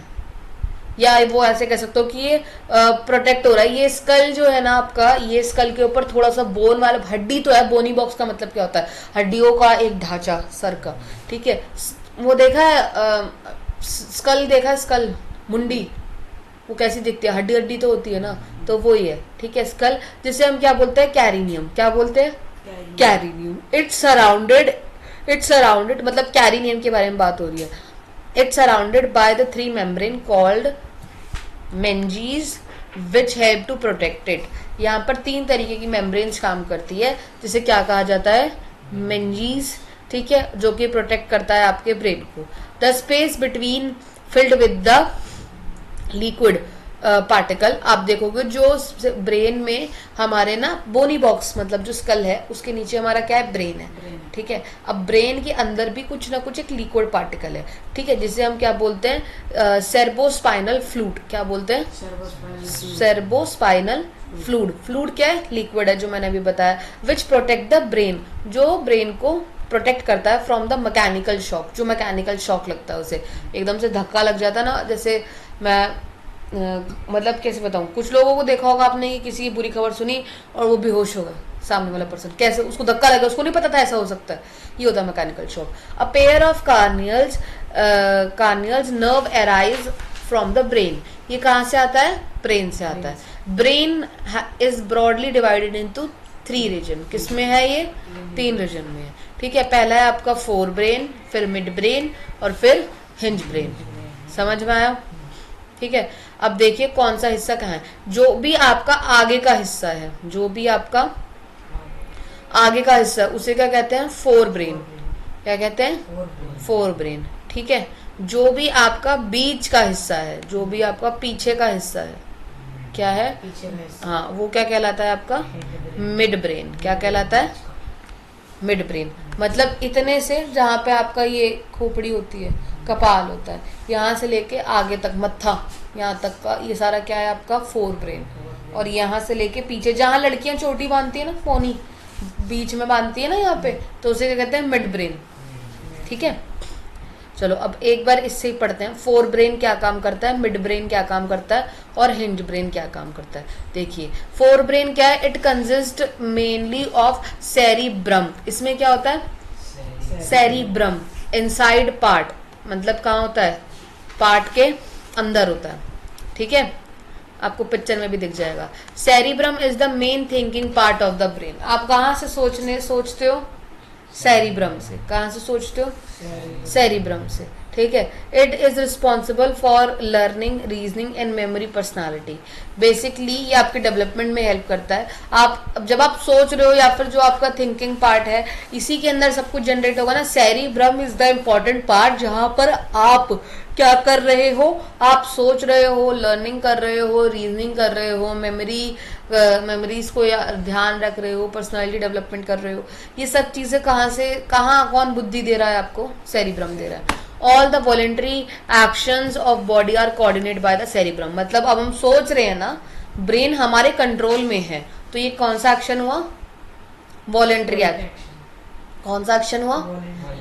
या वो ऐसे कह सकते हो कि ये प्रोटेक्ट हो रहा है। ये स्कल जो है ना आपका, ये स्कल के ऊपर थोड़ा सा बोन वाला हड्डी तो है। बोनी बॉक्स का मतलब क्या होता है, हड्डियों का एक ढांचा सर का। ठीक है, वो देखा है स्कल, देखा है स्कल, मुंडी, वो कैसी दिखती है, हड्डी हड्डी तो होती है ना, तो वो ही है, ठीक है, स्कल, जिसे हम क्या बोलते हैं, कैरिनियम, क्या बोलते हैं, कैरिनियम। इट्स सराउंडेड मतलब कैरिनियम के बारे में बात हो रही है। It's surrounded by the 3 membrane called meninges which help to protect it. यहाँ पर 3 तरीके की मेम्ब्रेन्स काम करती है, जिसे क्या कहा जाता है, मेंजीज, ठीक है, जो कि प्रोटेक्ट करता है आपके ब्रेन को। The space between filled with the liquid particle, आप देखोगे जो ब्रेन में हमारे ना बोनी बॉक्स मतलब जो स्कल है उसके नीचे हमारा क्या है, ब्रेन है, ठीक है। अब ब्रेन के अंदर भी कुछ ना कुछ एक लिक्विड पार्टिकल है, ठीक है, जिसे हम क्या बोलते हैं, सेर्बोस्पाइनल फ्लूइड, क्या बोलते हैं, सेर्बोस्पाइनल फ्लूइड। फ्लूइड क्या है, लिक्विड है, जो मैंने अभी बताया। विच प्रोटेक्ट द ब्रेन, जो ब्रेन को प्रोटेक्ट करता है फ्रॉम द मैकेनिकल शॉक, जो मैकेनिकल शॉक लगता है उसे, एकदम से धक्का लग जाता है ना, जैसे मैं मतलब कैसे बताऊं, कुछ लोगों को देखा होगा आपने कि किसी की बुरी खबर सुनी और वो बेहोश हो गए, सामने वाला पर्सन, कैसे उसको धक्का लगा, उसको नहीं पता था ऐसा हो सकता है, ये होता है mechanical shock. A pair of cranials nerve arise from the brain, ये कहाँ से आता है, ब्रेन से आता है। Brain is broadly divided into 3 region, किसमें है ये, 3 रीजन में है, ठीक है। पहला है आपका फोर ब्रेन, फिर मिड ब्रेन और फिर हिंज ब्रेन, समझ में आया, ठीक है। अब देखिए कौन सा हिस्सा कहाँ है, जो भी आपका आगे का हिस्सा है, जो भी आपका आगे का हिस्सा, उसे क्या कहते हैं, फोर ब्रेन, क्या कहते हैं, फोर ब्रेन, ठीक है। जो भी आपका बीच का हिस्सा है, जो भी आपका पीछे का हिस्सा है, क्या है, हाँ, वो क्या कहलाता है आपका, मिड ब्रेन, क्या कहलाता है, मिड ब्रेन। मतलब इतने से जहाँ पे आपका ये खोपड़ी होती है, कपाल होता है, यहाँ से लेके आगे तक मत्था, यहाँ तक का ये सारा क्या है आपका, फोर ब्रेन। और यहाँ से लेके पीछे जहाँ लड़कियां चोटी बांधती है ना, पोनी बीच में बांधती है ना यहाँ पे, तो उसे क्या कहते हैं, मिड ब्रेन, ठीक है। चलो अब एक बार इससे ही पढ़ते हैं, फोर ब्रेन क्या काम करता है, मिड ब्रेन क्या काम करता है और हिंज ब्रेन क्या काम करता है। देखिए फोर ब्रेन क्या है, it consist mainly of cerebrum, इसमें क्या होता है, सेरिब्रम, इनसाइड पार्ट, मतलब कहाँ होता है, पार्ट के अंदर होता है, ठीक है, आपको पिक्चर में भी दिख जाएगा। Cerebrum is the main thinking part of the brain. आप कहाँ से सोचते हो, सेरिब्रम से, कहाँ से सोचते हो, सेरिब्रम से, ठीक है। It is responsible for learning, reasoning and memory, personality. Basically ये आपके डेवलपमेंट में हेल्प करता है। आप जब आप सोच रहे हो या फिर जो आपका थिंकिंग पार्ट है, इसी के अंदर सब कुछ जनरेट होगा ना। Cerebrum is the important part, जहां पर आप क्या कर रहे हो, आप सोच रहे हो, लर्निंग कर रहे हो, रीजनिंग कर रहे हो, मेमोरीज को ध्यान रख रहे हो, पर्सनालिटी डेवलपमेंट कर रहे हो। ये सब चीजें कहाँ से, कहाँ कौन बुद्धि दे रहा है आपको, सेरिब्रम दे रहा है। All the voluntary actions of body are coordinate by the cerebrum. मतलब अब हम सोच रहे हैं ना, ब्रेन हमारे कंट्रोल में है, तो ये कौन सा एक्शन हुआ, वॉलेंट्री एक्शन। कौन सा एक्शन हुआ,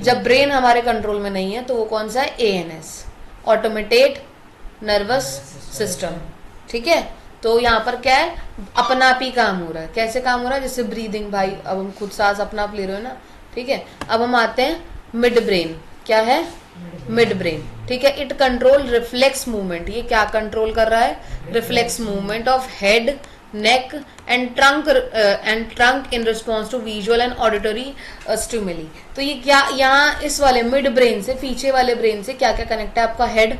जब ब्रेन हमारे कंट्रोल में नहीं है, तो वो कौन सा है, ANS, ऑटोमेटेड नर्वस सिस्टम, ठीक है। तो यहाँ पर क्या है, अपना आप ही काम हो रहा है। कैसे काम हो रहा है, जैसे ब्रीदिंग, भाई अब हम खुद सांस अपना आप ले रहे हो ना, ठीक है। अब हम आते हैं मिड ब्रेन, क्या है, मिड ब्रेन, ठीक है। इट कंट्रोल रिफ्लेक्स मूवमेंट, ये क्या कंट्रोल कर रहा है, reflex movement of head, neck and trunk in response to visual and auditory stimuli. तो ये क्या, यहाँ इस वाले मिड ब्रेन से, पीछे वाले ब्रेन से क्या क्या कनेक्ट है, आपका हेड,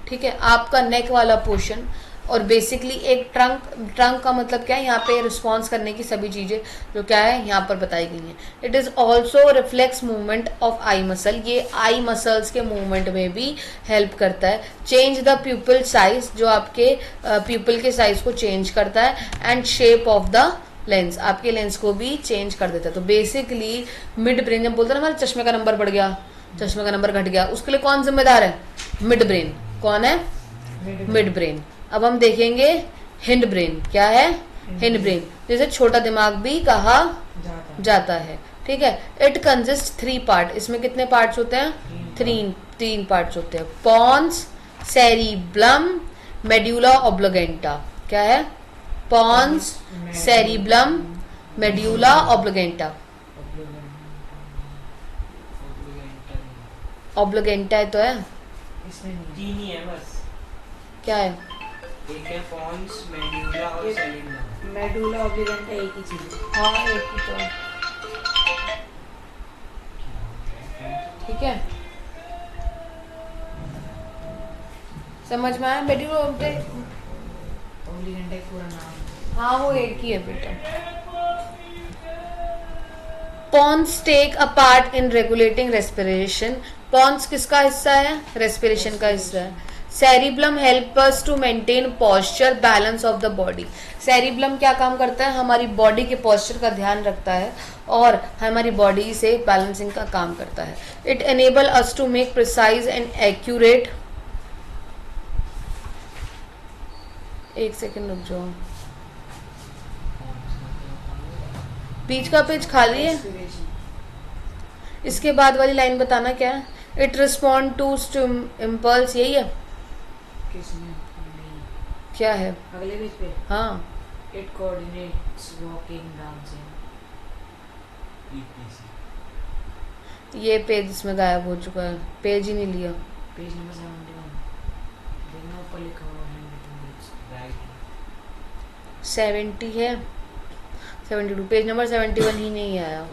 ठीक है, आपका नेक वाला पोर्शन, और बेसिकली एक ट्रंक का मतलब क्या है, यहाँ पे रिस्पॉन्स करने की सभी चीजें जो क्या है यहाँ पर बताई गई हैं। It is also reflex movement of I muscle, ये आई मसल्स के मूवमेंट में भी हेल्प करता है। चेंज द प्यूपिल साइज, जो आपके प्यूपिल के साइज को चेंज करता है, and shape of the lens, आपके लेंस को भी चेंज कर देता है। तो बेसिकली मिड ब्रेन, जब बोलते हैं ना हमारे चश्मे का नंबर बढ़ गया, चश्मे का नंबर घट गया, उसके लिए कौन जिम्मेदार है, मिड ब्रेन। कौन है, मिड ब्रेन। अब हम देखेंगे हिंड ब्रेन, क्या है, हिंड ब्रेन, जैसे छोटा दिमाग भी कहा जाता है, ठीक है। इट कंसिस्ट 3 पार्ट, इसमें कितने पार्ट्स होते हैं, 3 पार्ट्स होते हैं। पॉन्स, सेरिब्लम, मेड्यूला ऑब्लिगेंटा, क्या है, पॉन्स, सेरिब्लम, मेड्यूला ऑब्लिगेंटा। ऑब्लिगेंटा तो है, इसमें नहीं तीन ही है बस। क्या है? एक है पॉन्स, मेड्यूला और सेलिना। मेडुला ऑब्लिगेंटा एक ही चीज है। हाँ एक ही तो है। ठीक है, समझ में आया? मेड्यूला ऑब्लिगेंटा एक पूरा नाम। हाँ वो एक ही है बेटा। Pons take a part in regulating respiration. Pons किसका हिस्सा है? रेस्पिरेशन का हिस्सा है। Cerebellum help us to maintain posture balance of the body. Cerebellum क्या काम करता है? हमारी बॉडी के पोस्चर का ध्यान रखता है और हमारी बॉडी से बैलेंसिंग का काम करता है। It enable us to make precise and accurate, एक सेकेंड रुक जाओ, बीच का पेज खाली है, इसके बाद वाली लाइन बताना क्या है? इट रिस्पॉन्ड टू इम्पल्स, यही है? किसमें नहीं, क्या है? अगले पेज पे हाँ इट कोऑर्डिनेट्स वॉकिंग डांसिंग। ये पेज इसमें गायब हो चुका है, पेज ही नहीं लिया। पेज नंबर 71 देखना, ऊपर लिखा हुआ है राइट 70 है, 72, पेज नंबर 71 ही नहीं आया।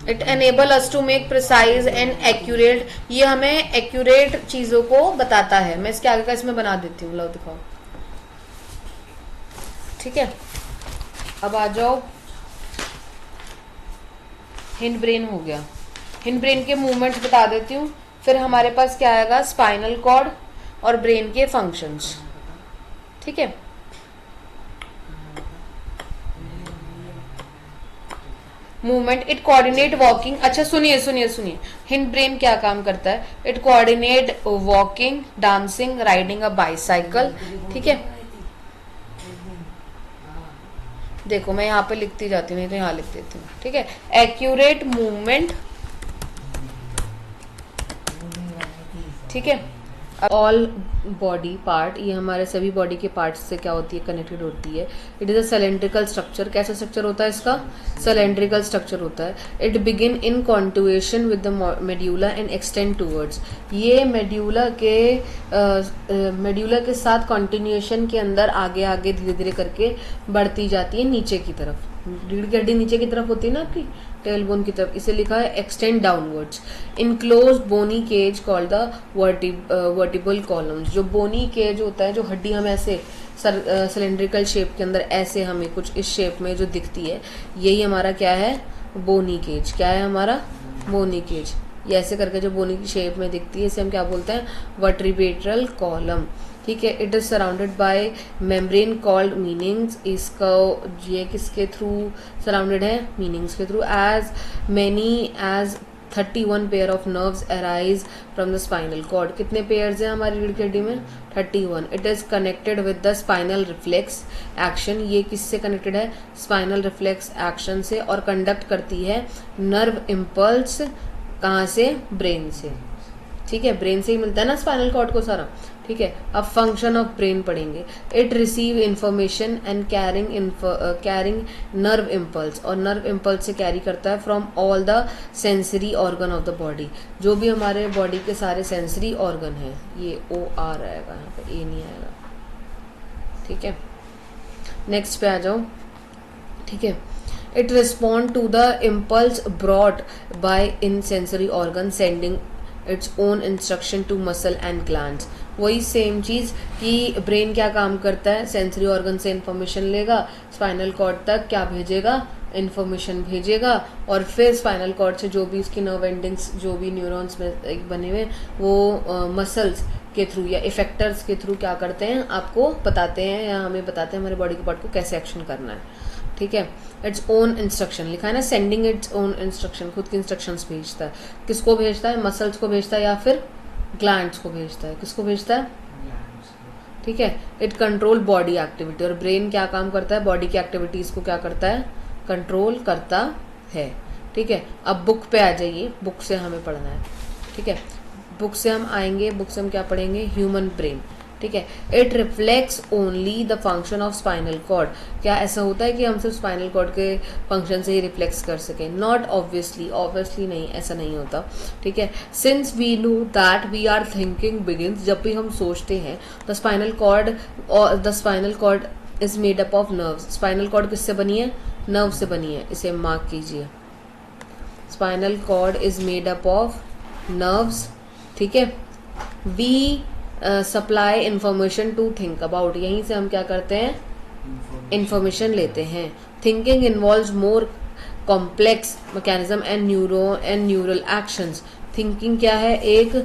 It enable us to make precise and accurate, ये हमें एक्यूरेट चीजों को बताता है। मैं इसके आगे का इसमें बना देती हूँ, लो दिखाओ। ठीक है, अब आ जाओ, हिंड ब्रेन हो गया। हिंड ब्रेन के मूवमेंट्स बता देती हूँ, फिर हमारे पास क्या आएगा? स्पाइनल कॉर्ड और ब्रेन के फंक्शंस। ठीक है, मूवमेंट, इट कोऑर्डिनेट वॉकिंग। अच्छा सुनिए सुनिए सुनिए, हिंड ब्रेन क्या काम करता है? It coordinate walking, dancing, riding a bicycle. ठीक है, देखो मैं यहाँ पे लिखती जाती हूँ, नहीं तो यहाँ लिख देती हूँ। ठीक है, एक्यूरेट मूवमेंट। ठीक है, ऑल बॉडी पार्ट, ये हमारे सभी बॉडी के पार्ट्स से क्या होती है? कनेक्टेड होती है। It is a cylindrical structure. कैसा स्ट्रक्चर होता है इसका? सिलेंड्रिकल स्ट्रक्चर होता है। It begin in continuation with the medulla and extend towards. ये मेड्यूला के साथ कॉन्टिन्यूएशन के अंदर आगे आगे धीरे धीरे करके बढ़ती जाती है नीचे की तरफ। रीढ़ की हड्डी नीचे की तरफ होती है ना आपकी, टेल बोन की तरफ, इसे लिखा है extend downwards. Enclose bony cage called the vertebral columns. जो बोनी केज होता है, जो हड्डी हमें ऐसे सिलेंड्रिकल शेप के अंदर ऐसे हमें कुछ इस शेप में जो दिखती है, यही हमारा क्या है? बोनी केज। क्या है हमारा? बोनी केज। ये ऐसे करके जो बोनी की शेप में दिखती है, इसे हम क्या बोलते हैं? Vertebral column. ठीक है, it is surrounded by membrane called meninges. इसका ये किसके थ्रू सराउंडेड है? मीनिंग्स के through. As many as 31 pair of nerves arise from the spinal cord. कितने पेयर्स हैं हमारी रीढ़ की हड्डी में? 31। It is connected with the spinal reflex action. ये किससे कनेक्टेड है? स्पाइनल रिफ्लेक्स एक्शन से। और कंडक्ट करती है नर्व इम्पल्स, कहाँ से? ब्रेन से। ठीक है, ब्रेन से ही मिलता है ना स्पाइनल कॉर्ड को सारा। ठीक है, अब फंक्शन ऑफ ब्रेन पढ़ेंगे। It receive information and carrying nerve impulse, और नर्व इम्पल्स से कैरी करता है from all the sensory organ of the body. जो भी हमारे बॉडी के सारे सेंसरी ऑर्गन हैं, ये ओ आर आएगा यहाँ पे, ए नहीं आएगा। ठीक है, नेक्स्ट पे आ जाओ। ठीक है, it respond to the impulse brought by in sensory organ sending its own instruction to muscle and glands. वही सेम चीज़ कि ब्रेन क्या काम करता है? सेंसरी ऑर्गन से इंफॉर्मेशन लेगा, स्पाइनल कॉर्ड तक क्या भेजेगा? इंफॉर्मेशन भेजेगा, और फिर स्पाइनल कॉर्ड से जो भी इसकी नर्व एंडिंग्स, जो भी न्यूरॉन्स में बने हुए, वो मसल्स के थ्रू या इफेक्टर्स के थ्रू क्या करते हैं? आपको बताते हैं या हमें बताते हैं हमारे बॉडी के पार्ट को कैसे एक्शन करना है। ठीक है, इट्स ओन इंस्ट्रक्शन लिखा है ना, सेंडिंग इट्स ओन इंस्ट्रक्शन, खुद की इंस्ट्रक्शंस भेजता है। किसको भेजता है? मसल्स को भेजता है या फिर ग्लैंड्स को भेजता है? किसको भेजता है? ठीक है, इट कंट्रोल बॉडी एक्टिविटी। और ब्रेन क्या काम करता है? बॉडी की एक्टिविटीज को क्या करता है? कंट्रोल करता है। ठीक है, अब बुक पे आ जाइए, बुक से हमें पढ़ना है। ठीक है, बुक से हम आएंगे, बुक से हम क्या पढ़ेंगे? Human brain. ठीक है। It reflects only the function of spinal cord. क्या ऐसा होता है कि हम सिर्फ स्पाइनल कॉर्ड के फंक्शन से ही रिफ्लेक्स कर सकें? नॉट ऑब्वियसली, ऑब्वियसली नहीं, ऐसा नहीं होता, ठीक है। Since we know that we are thinking begins, जब भी हम सोचते हैं the spinal cord is made up of nerves. Spinal cord किससे बनी है? नर्व से बनी है, इसे मार्क कीजिए। Spinal cord is made up of nerves, ठीक है। We supply information to think about, यहीं से हम क्या करते हैं? इंफॉर्मेशन लेते हैं। Thinking involves more complex mechanism and neural actions. Thinking क्या है? एक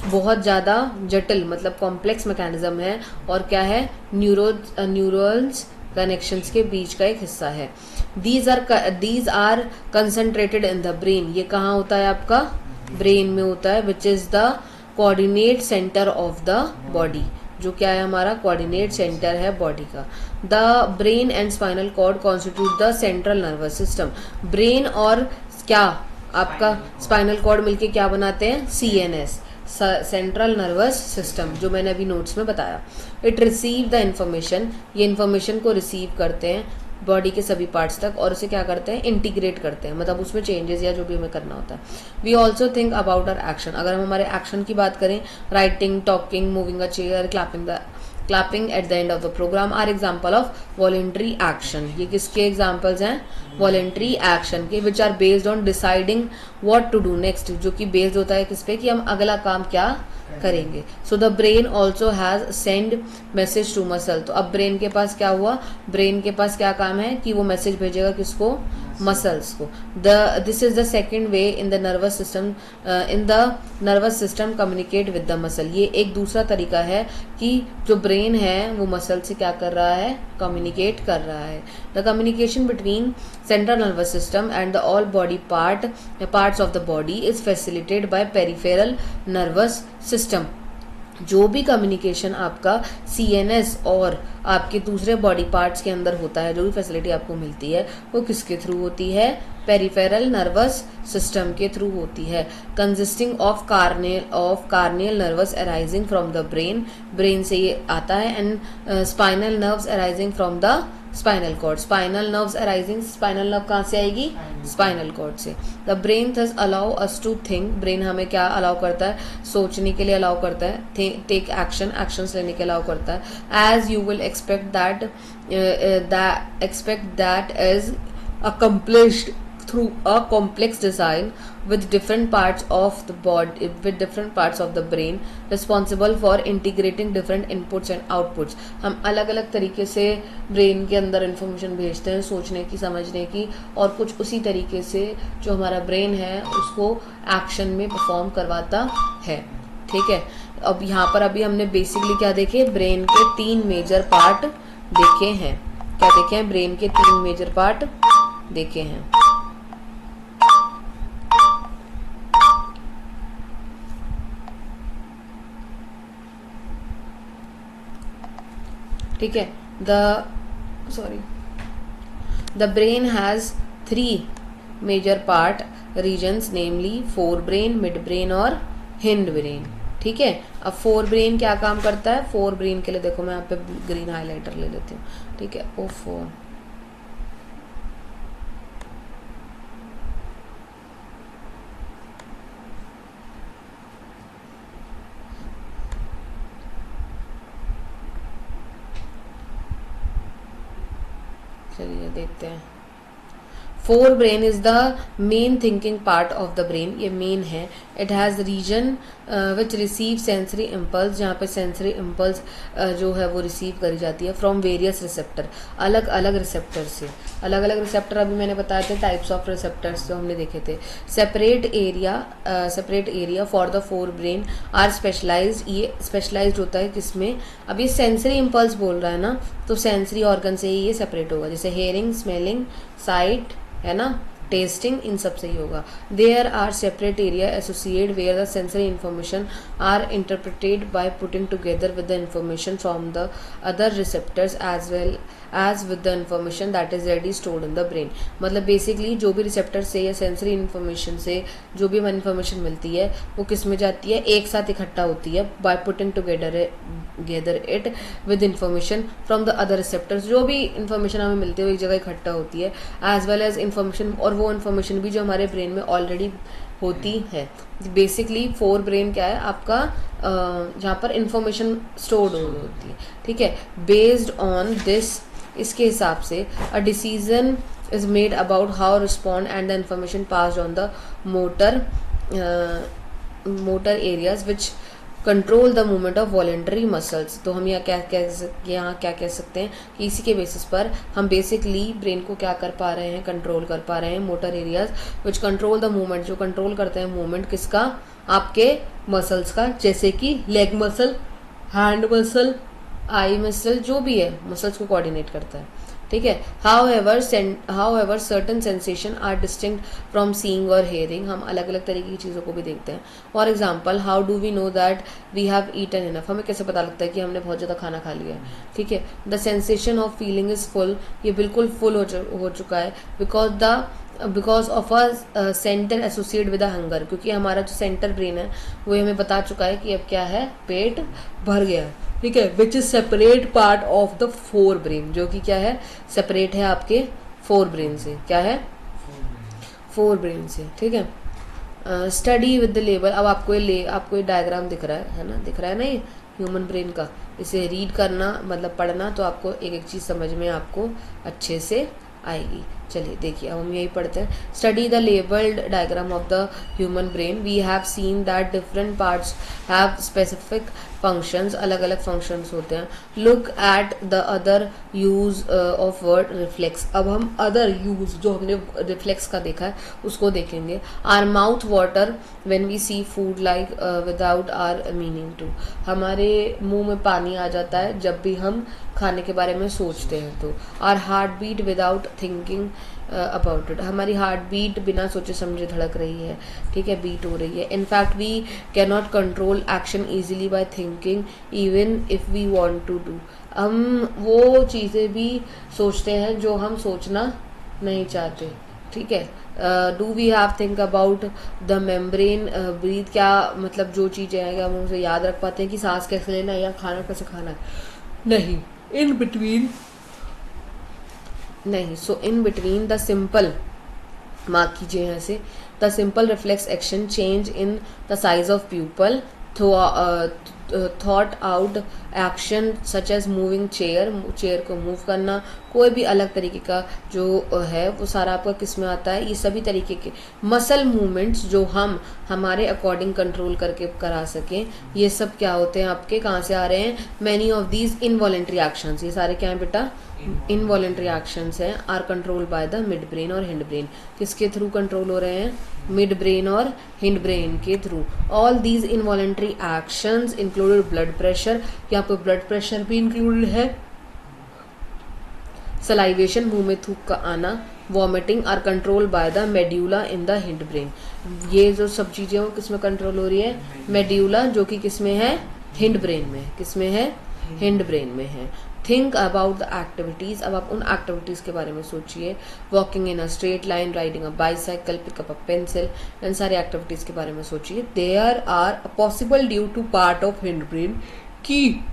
बहुत ज़्यादा जटिल, मतलब कॉम्प्लेक्स मैकेनिज्म है, और क्या है? न्यूरल्स कनेक्शंस के बीच का एक हिस्सा है। These are concentrated in the brain. ये कहाँ होता है? आपका ब्रेन में होता है, which is the coordinate centre of the body. जो क्या है? हमारा कोऑर्डिनेट सेंटर है बॉडी का। The brain and spinal cord constitute the central nervous system. Brain और क्या आपका स्पाइनल कॉर्ड मिलके क्या बनाते हैं? CNS, सेंट्रल नर्वस सिस्टम, जो मैंने अभी नोट्स में बताया। इट रिसीव द इंफॉर्मेशन, ये इंफॉर्मेशन को रिसीव करते हैं बॉडी के सभी पार्ट्स तक, और उसे क्या करते हैं? इंटीग्रेट करते हैं, मतलब उसमें चेंजेस या जो भी हमें करना होता है। We also think about our action. अगर हम हमारे एक्शन की बात करें, writing, talking, moving a chair, clapping at the end of the programme are example of voluntary action. ये किसके एग्जाम्पल्स हैं? वॉलेंट्री एक्शन के, which are based on deciding what to do next, जो कि बेस्ड होता है किस पे? कि हम अगला काम क्या करेंगे। So the brain also has send message to muscle. तो अब ब्रेन के पास क्या हुआ? ब्रेन के पास क्या काम है? कि वो मैसेज भेजेगा किसको? मसल्स को। This is the second way in the nervous system communicate with the muscle. ये एक दूसरा तरीका है कि जो ब्रेन है वो मसल से क्या कर रहा है? कम्युनिकेट कर रहा है। The communication between central nervous system and the all body parts of the body is facilitated bye peripheral nervous system. जो भी कम्युनिकेशन आपका CNS और आपके दूसरे बॉडी पार्ट्स के अंदर होता है, जो भी फैसिलिटी आपको मिलती है, वो किसके थ्रू होती है? पेरिफेरल नर्वस सिस्टम के थ्रू होती है। Consisting of cranial nerves arising from the brain से ये आता है, and spinal nerves arising from the spinal cord. Spinal nerves arising, spinal nerve कहाँ से आएगी? स्पाइनल कॉर्ड से। The brain thus allow us to think. Brain हमें क्या अलाउ करता है? सोचने के लिए अलाउ करता है। टेक एक्शंस लेने के अलाउ करता है। As you will expect that is accomplished through a complex design with different parts of the brain responsible for integrating different inputs and outputs। हम अलग अलग तरीके से ब्रेन के अंदर इंफॉर्मेशन भेजते हैं, सोचने की, समझने की, और कुछ उसी तरीके से जो हमारा ब्रेन है उसको एक्शन में परफॉर्म करवाता है, ठीक है। अब यहाँ पर अभी हमने बेसिकली क्या देखे? ब्रेन के 3 मेजर पार्ट देखे हैं। क्या देखे हैं? ब्रेन के 3 मेजर पार्ट देखे हैं। ठीक है। The brain has 3 major part regions, namely forebrain, midbrain और हिंड ब्रेन, ठीक है। अब फोर ब्रेन क्या काम करता है? फोर ब्रेन के लिए देखो मैं यहाँ पे ग्रीन हाईलाइटर ले लेती हूँ, ठीक है। चलिए देखते हैं। Forebrain is the main thinking part of the brain, ये मेन है। It has region which receive sensory impulse, जहाँ पे सेंसरी इम्पल्स जो है वो रिसीव करी जाती है फ्रॉम वेरियस रिसेप्टर, अलग अलग रिसेप्टर से। अलग अलग रिसेप्टर अभी मैंने बताए थे, टाइप्स ऑफ रिसेप्टर्स जो हमने देखे थे। Separate area for the forebrain are specialised, ये स्पेशलाइज्ड होता है किसमें? अब ये सेंसरी इम्पल्स बोल रहा है ना, तो सेंसरी ऑर्गन से ही ये सेपरेट होगा, जैसे हेयरिंग, स्मेलिंग, साइट है ना, टेस्टिंग, इन सब से ही होगा। There are separate area associate where the sensory information are interpreted by putting together with the information from the other receptors as well as with the information that is ready stored in the brain. मतलब basically जो भी receptor से या sensory information से जो भी information मिलती है वो किस में जाती है? एक साथ इकट्ठा होती है bye putting together gather it with information from the other receptors, जो भी इंफॉर्मेशन हमें मिलती है वो एक जगह इकट्ठा होती है, एज वेल एज इंफॉर्मेशन, और वो इन्फॉर्मेशन भी जो हमारे ब्रेन में ऑलरेडी होती है। बेसिकली फोर ब्रेन क्या है आपका, जहाँ पर इंफॉर्मेशन स्टोर्ड होती है, ठीक है। बेस्ड ऑन दिस, इसके हिसाब से a decision is made about how respond and the information passed on the motor areas which control the movement of voluntary muscles. तो हम यहाँ क्या कह सकते हैं कि इसी के बेसिस पर हम बेसिकली ब्रेन को क्या कर पा रहे हैं, कंट्रोल कर पा रहे हैं, motor areas which control the movement, जो कंट्रोल करते हैं मूवमेंट किसका, आपके मसल्स का, जैसे कि लेग मसल, हैंड मसल, आई मसल, जो भी है मसल्स को कोऑर्डिनेट करता है, ठीक है। However certain sensation are distinct from seeing और हेयरिंग, हम अलग अलग तरीके की चीज़ों को भी देखते हैं। For example, how do we know that we have eaten enough, हमें कैसे पता लगता है कि हमने बहुत ज़्यादा खाना खा लिया है, ठीक है। The sensation of feeling is full, ये बिल्कुल फुल हो चुका है, because of a centre associate with hunger, क्योंकि हमारा जो सेंटर ब्रेन है वो हमें बता चुका है कि अब क्या है, पेट भर गया है, ठीक है। Which is separate part of the fore brain, जो कि क्या है, सेपरेट है आपके फोर ब्रेन से, क्या है, फोर ब्रेन से, ठीक है। स्टडी विद द लेबल, अब आपको ये डायग्राम दिख रहा है ना, दिख रहा है ना ये ह्यूमन ब्रेन का, इसे रीड करना मतलब पढ़ना, तो आपको एक एक चीज़ समझ में आपको अच्छे से आएगी। चलिए देखिए, अब हम यही पढ़ते हैं। Study the labelled diagram of the human brain, we have seen that different parts have specific functions, अलग अलग फंक्शंस होते हैं। Look at the other use of word reflex, अब हम अदर यूज जो हमने रिफ्लेक्स का देखा है उसको देखेंगे। Our mouth water when we see food like without our meaning to, हमारे मुंह में पानी आ जाता है जब भी हम खाने के बारे में सोचते हैं तो। Our heartbeat without thinking about it, हमारी हार्ट बीट बिना सोचे समझे धड़क रही है, ठीक है, बीट हो रही है। In fact we can not control action easily by thinking even if we want to do, हम वो चीज़ें भी सोचते हैं जो हम सोचना नहीं चाहते, ठीक है। Do we have think about the membrane breath, क्या मतलब जो चीज़ें हैं क्या हम उसे याद रख पाते हैं कि सांस कैसे लेना है या खाना कैसे खाना है, नहीं। इन बिटवीन नहीं, so in between the simple, mark कीजिए ऐसे, the simple reflex action change in the size of pupil, thought out action such as moving chair को मूव करना, कोई भी अलग तरीके का जो है वो सारा आपका किस में आता है, ये सभी तरीके के मसल मूवमेंट्स जो हम हमारे अकॉर्डिंग कंट्रोल करके करा सकें, ये सब क्या होते हैं आपके, कहाँ से आ रहे हैं, many of these involuntary actions, ये सारे क्या हैं बेटा, इनवॉलेंट्री एक्शंस हैं, are control by the midbrain और हिंड ब्रेन, किसके थ्रू कंट्रोल हो रहे हैं, मिड ब्रेन और हिंड ब्रेन के through. All these involuntary actions included blood pressure, यहाँ पे ब्लड प्रेशर भी इंक्लूडेड है, सलाइवेशन, मुंह में थूक का आना, vomiting are control by the medulla in the hindbrain, ये जो सब चीजें वो किस में कंट्रोल हो रही है, मेड्यूला, जो कि किस में है, हिंड ब्रेन में, किस में है, हिंड ब्रेन में है। थिंक अबाउट द एक्टिविटीज, अब आप उन एक्टिविटीज के बारे में सोचिए, walking in a straight line, riding a bicycle, pick up a pencil, इन सारी एक्टिविटीज के बारे में सोचिए। There are possible due to part of hind brain, की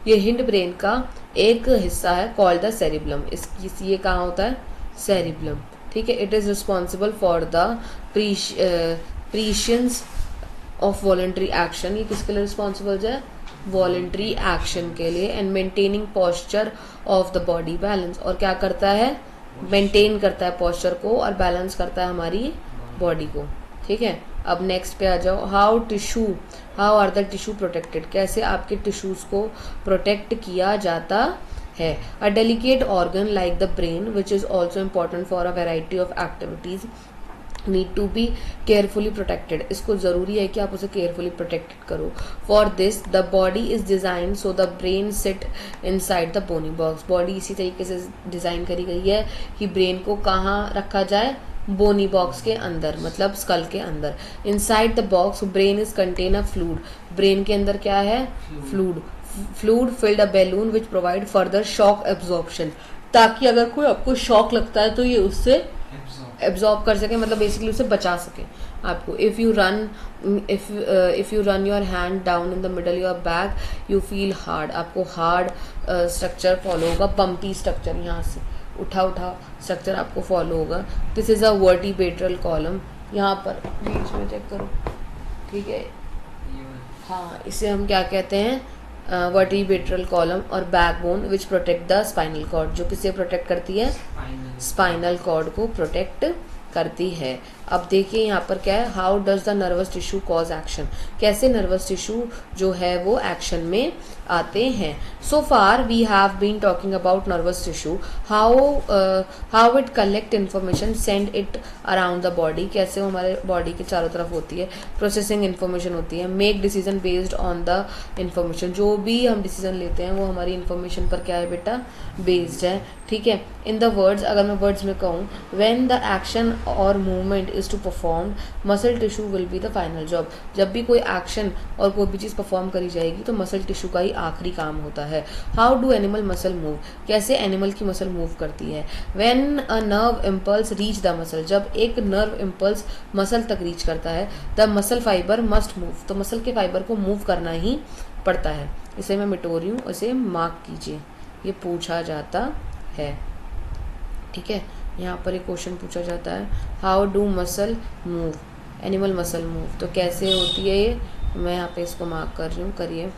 ये हिंड ब्रेन का एक हिस्सा है कॉल्ड द सेरिब्लम, ये कहाँ होता है, सेरिब्लम, ठीक है। It is responsible for the precision of voluntary action, ये किसके लिए रिस्पॉन्सिबल है, वॉलेंट्री एक्शन के लिए, and maintaining posture of the body balance, और क्या करता है, मेंटेन करता है पोस्चर को और बैलेंस करता है हमारी बॉडी को, ठीक है। अब नेक्स्ट पे आ जाओ, how are the tissue protected, कैसे आपके टिश्यूज को प्रोटेक्ट किया जाता है। A delicate organ like the brain which is also important for a variety of activities need to be carefully protected, इसको ज़रूरी है कि आप उसे केयरफुली प्रोटेक्टेड करो। For this the body is design so the brain sit inside the bony box, body इसी तरीके से डिज़ाइन करी गई है कि ब्रेन को कहाँ रखा जाए, बोनी बॉक्स के अंदर, मतलब स्कल के अंदर। Inside the box brain is contain a fluid, brain के अंदर क्या है, fluid filled a balloon which provide further shock absorption, ताकि अगर कोई आपको शॉक लगता है तो ये उससे एब्जॉर्ब कर सके, मतलब बेसिकली उसे बचा सके आपको. If you run your hand down in the middle your back you feel hard. आपको हार्ड स्ट्रक्चर फॉलो होगा, बम्पी स्ट्रक्चर, यहाँ से उठा स्ट्रक्चर आपको फॉलो होगा. This is a vertebral column. यहाँ पर बीच में चेक करो, ठीक है. हाँ, इसे हम क्या कहते हैं, वर्टिब्रेटल कॉलम. और backbone which protect the spinal cord, जो किसे प्रोटेक्ट करती है, स्पाइनल कॉर्ड को प्रोटेक्ट करती है. अब देखिए यहाँ पर क्या है, how does the nervous tissue cause action. कैसे नर्वस टिश्यू जो है वो एक्शन में आते हैं. So far we have been talking about nervous tissue, how it collect information, send it around the body. कैसे वो हमारे बॉडी के चारों तरफ होती है, प्रोसेसिंग इन्फॉर्मेशन होती है. Make decision based on the information. जो भी हम डिसीजन लेते हैं वो हमारी इन्फॉर्मेशन पर क्या है बेटा, बेस्ड है. ठीक है. इन द वर्ड्स, अगर मैं वर्ड्स में कहूँ, व्हेन द एक्शन और movement is to perform muscle tissue will be the final job. जब भी कोई एक्शन और कोई भी चीज़ परफॉर्म करी जाएगी तो मसल टिश्यू का ही आखिरी काम होता है. How do animal muscle move. कैसे एनिमल की मसल मूव करती है. When a nerve impulse reach the muscle. जब एक नर्व इम्पल्स मसल तक रीच करता है, the muscle fibre must move. तो मसल के फाइबर को मूव करना ही पड़ता है. इसे मैं मिटो रही हूँ, इसे मार्क कीजिए, ये पूछा जाता है. ठीक है. यहाँ पर एक क्वेश्चन पूछा जाता है, how do muscle move, animal muscle move. तो कैसे होती है ये, मैं यहाँ पे इसको मार्क कर रही हूँ, करिए.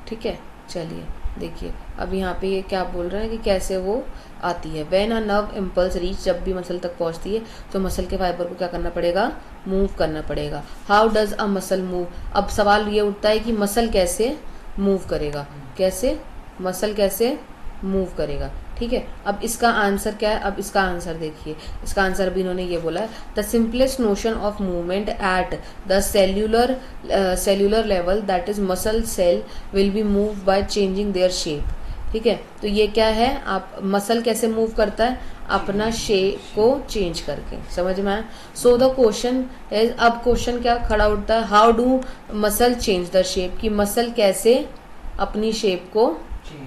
ठीक है. चलिए देखिए, अब यहाँ पे ये क्या बोल रहे हैं कि कैसे वो आती है. When a nerve impulse reach, जब भी मसल तक पहुँचती है तो मसल के फाइबर को क्या करना पड़ेगा, मूव करना पड़ेगा. How does a muscle move. अब सवाल ये उठता है कि मसल कैसे मूव करेगा, कैसे मसल कैसे मूव करेगा. ठीक है. अब इसका आंसर क्या है, अब इसका आंसर देखिए. इसका आंसर भी इन्होंने ये बोला है, the simplest notion of movement at the cellular level that is muscle cell will be move by changing their shape. ठीक है. तो ये क्या है, आप मसल कैसे मूव करता है, अपना शेप को चेंज करके. समझ में आया. सो द क्वेश्चन इज, अब क्वेश्चन क्या खड़ा उठता है, how do muscle change the shape. कि मसल कैसे अपनी शेप को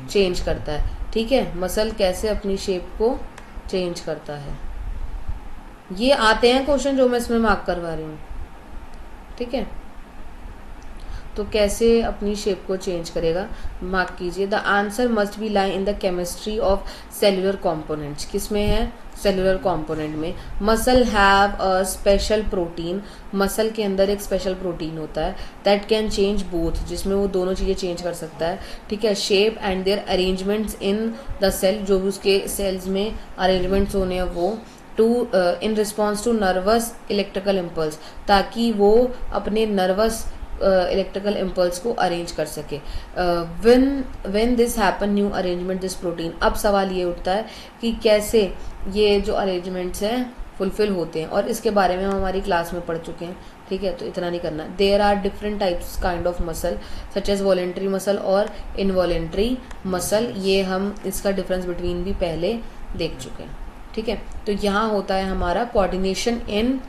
चेंज करता है. ठीक है. मसल कैसे अपनी शेप को चेंज करता है. ये आते हैं क्वेश्चन जो मैं इसमें मार्क करवा रही हूँ. ठीक है. तो कैसे अपनी शेप को चेंज करेगा, मार्क कीजिए. The answer must be lie in the chemistry of cellular components. किसमें है, सेल्यूलर कॉम्पोनेंट में. Muscle have a special protein. Muscle के अंदर एक स्पेशल प्रोटीन होता है दैट कैन चेंज बोथ, जिसमें वो दोनों चीज़ें चेंज कर सकता है. ठीक है. Shape and their arrangements in the cell, जो भी उसके सेल्स में अरेंजमेंट्स होने हैं वो, to in response to nervous electrical impulse, ताकि वो अपने नर्वस इलेक्ट्रिकल इम्पल्स को अरेंज कर सके. When this happen new arrangement this protein. अब सवाल ये उठता है कि कैसे ये जो अरेंजमेंट्स हैं फुलफिल होते हैं, और इसके बारे में हम हमारी क्लास में पढ़ चुके हैं. ठीक है. तो इतना नहीं करना. There are different types kind of muscle such as voluntary muscle और इनवॉलेंट्री मसल. ये हम इसका डिफरेंस बिटवीन भी पहले देख चुके हैं. ठीक है. तो यहाँ होता है हमारा कोऑर्डिनेशन इन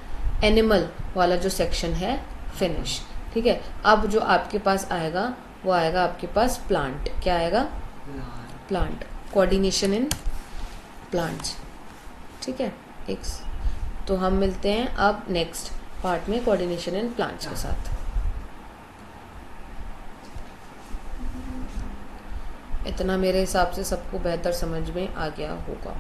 एनिमल वाला जो सेक्शन है फिनिश. ठीक है. अब जो आपके पास आएगा वो आएगा आपके पास प्लांट. क्या आएगा, प्लांट. Coordination in plants. ठीक है. तो हम मिलते हैं अब नेक्स्ट पार्ट में कोऑर्डिनेशन इन प्लांट्स के साथ. इतना मेरे हिसाब से सबको बेहतर समझ में आ गया होगा.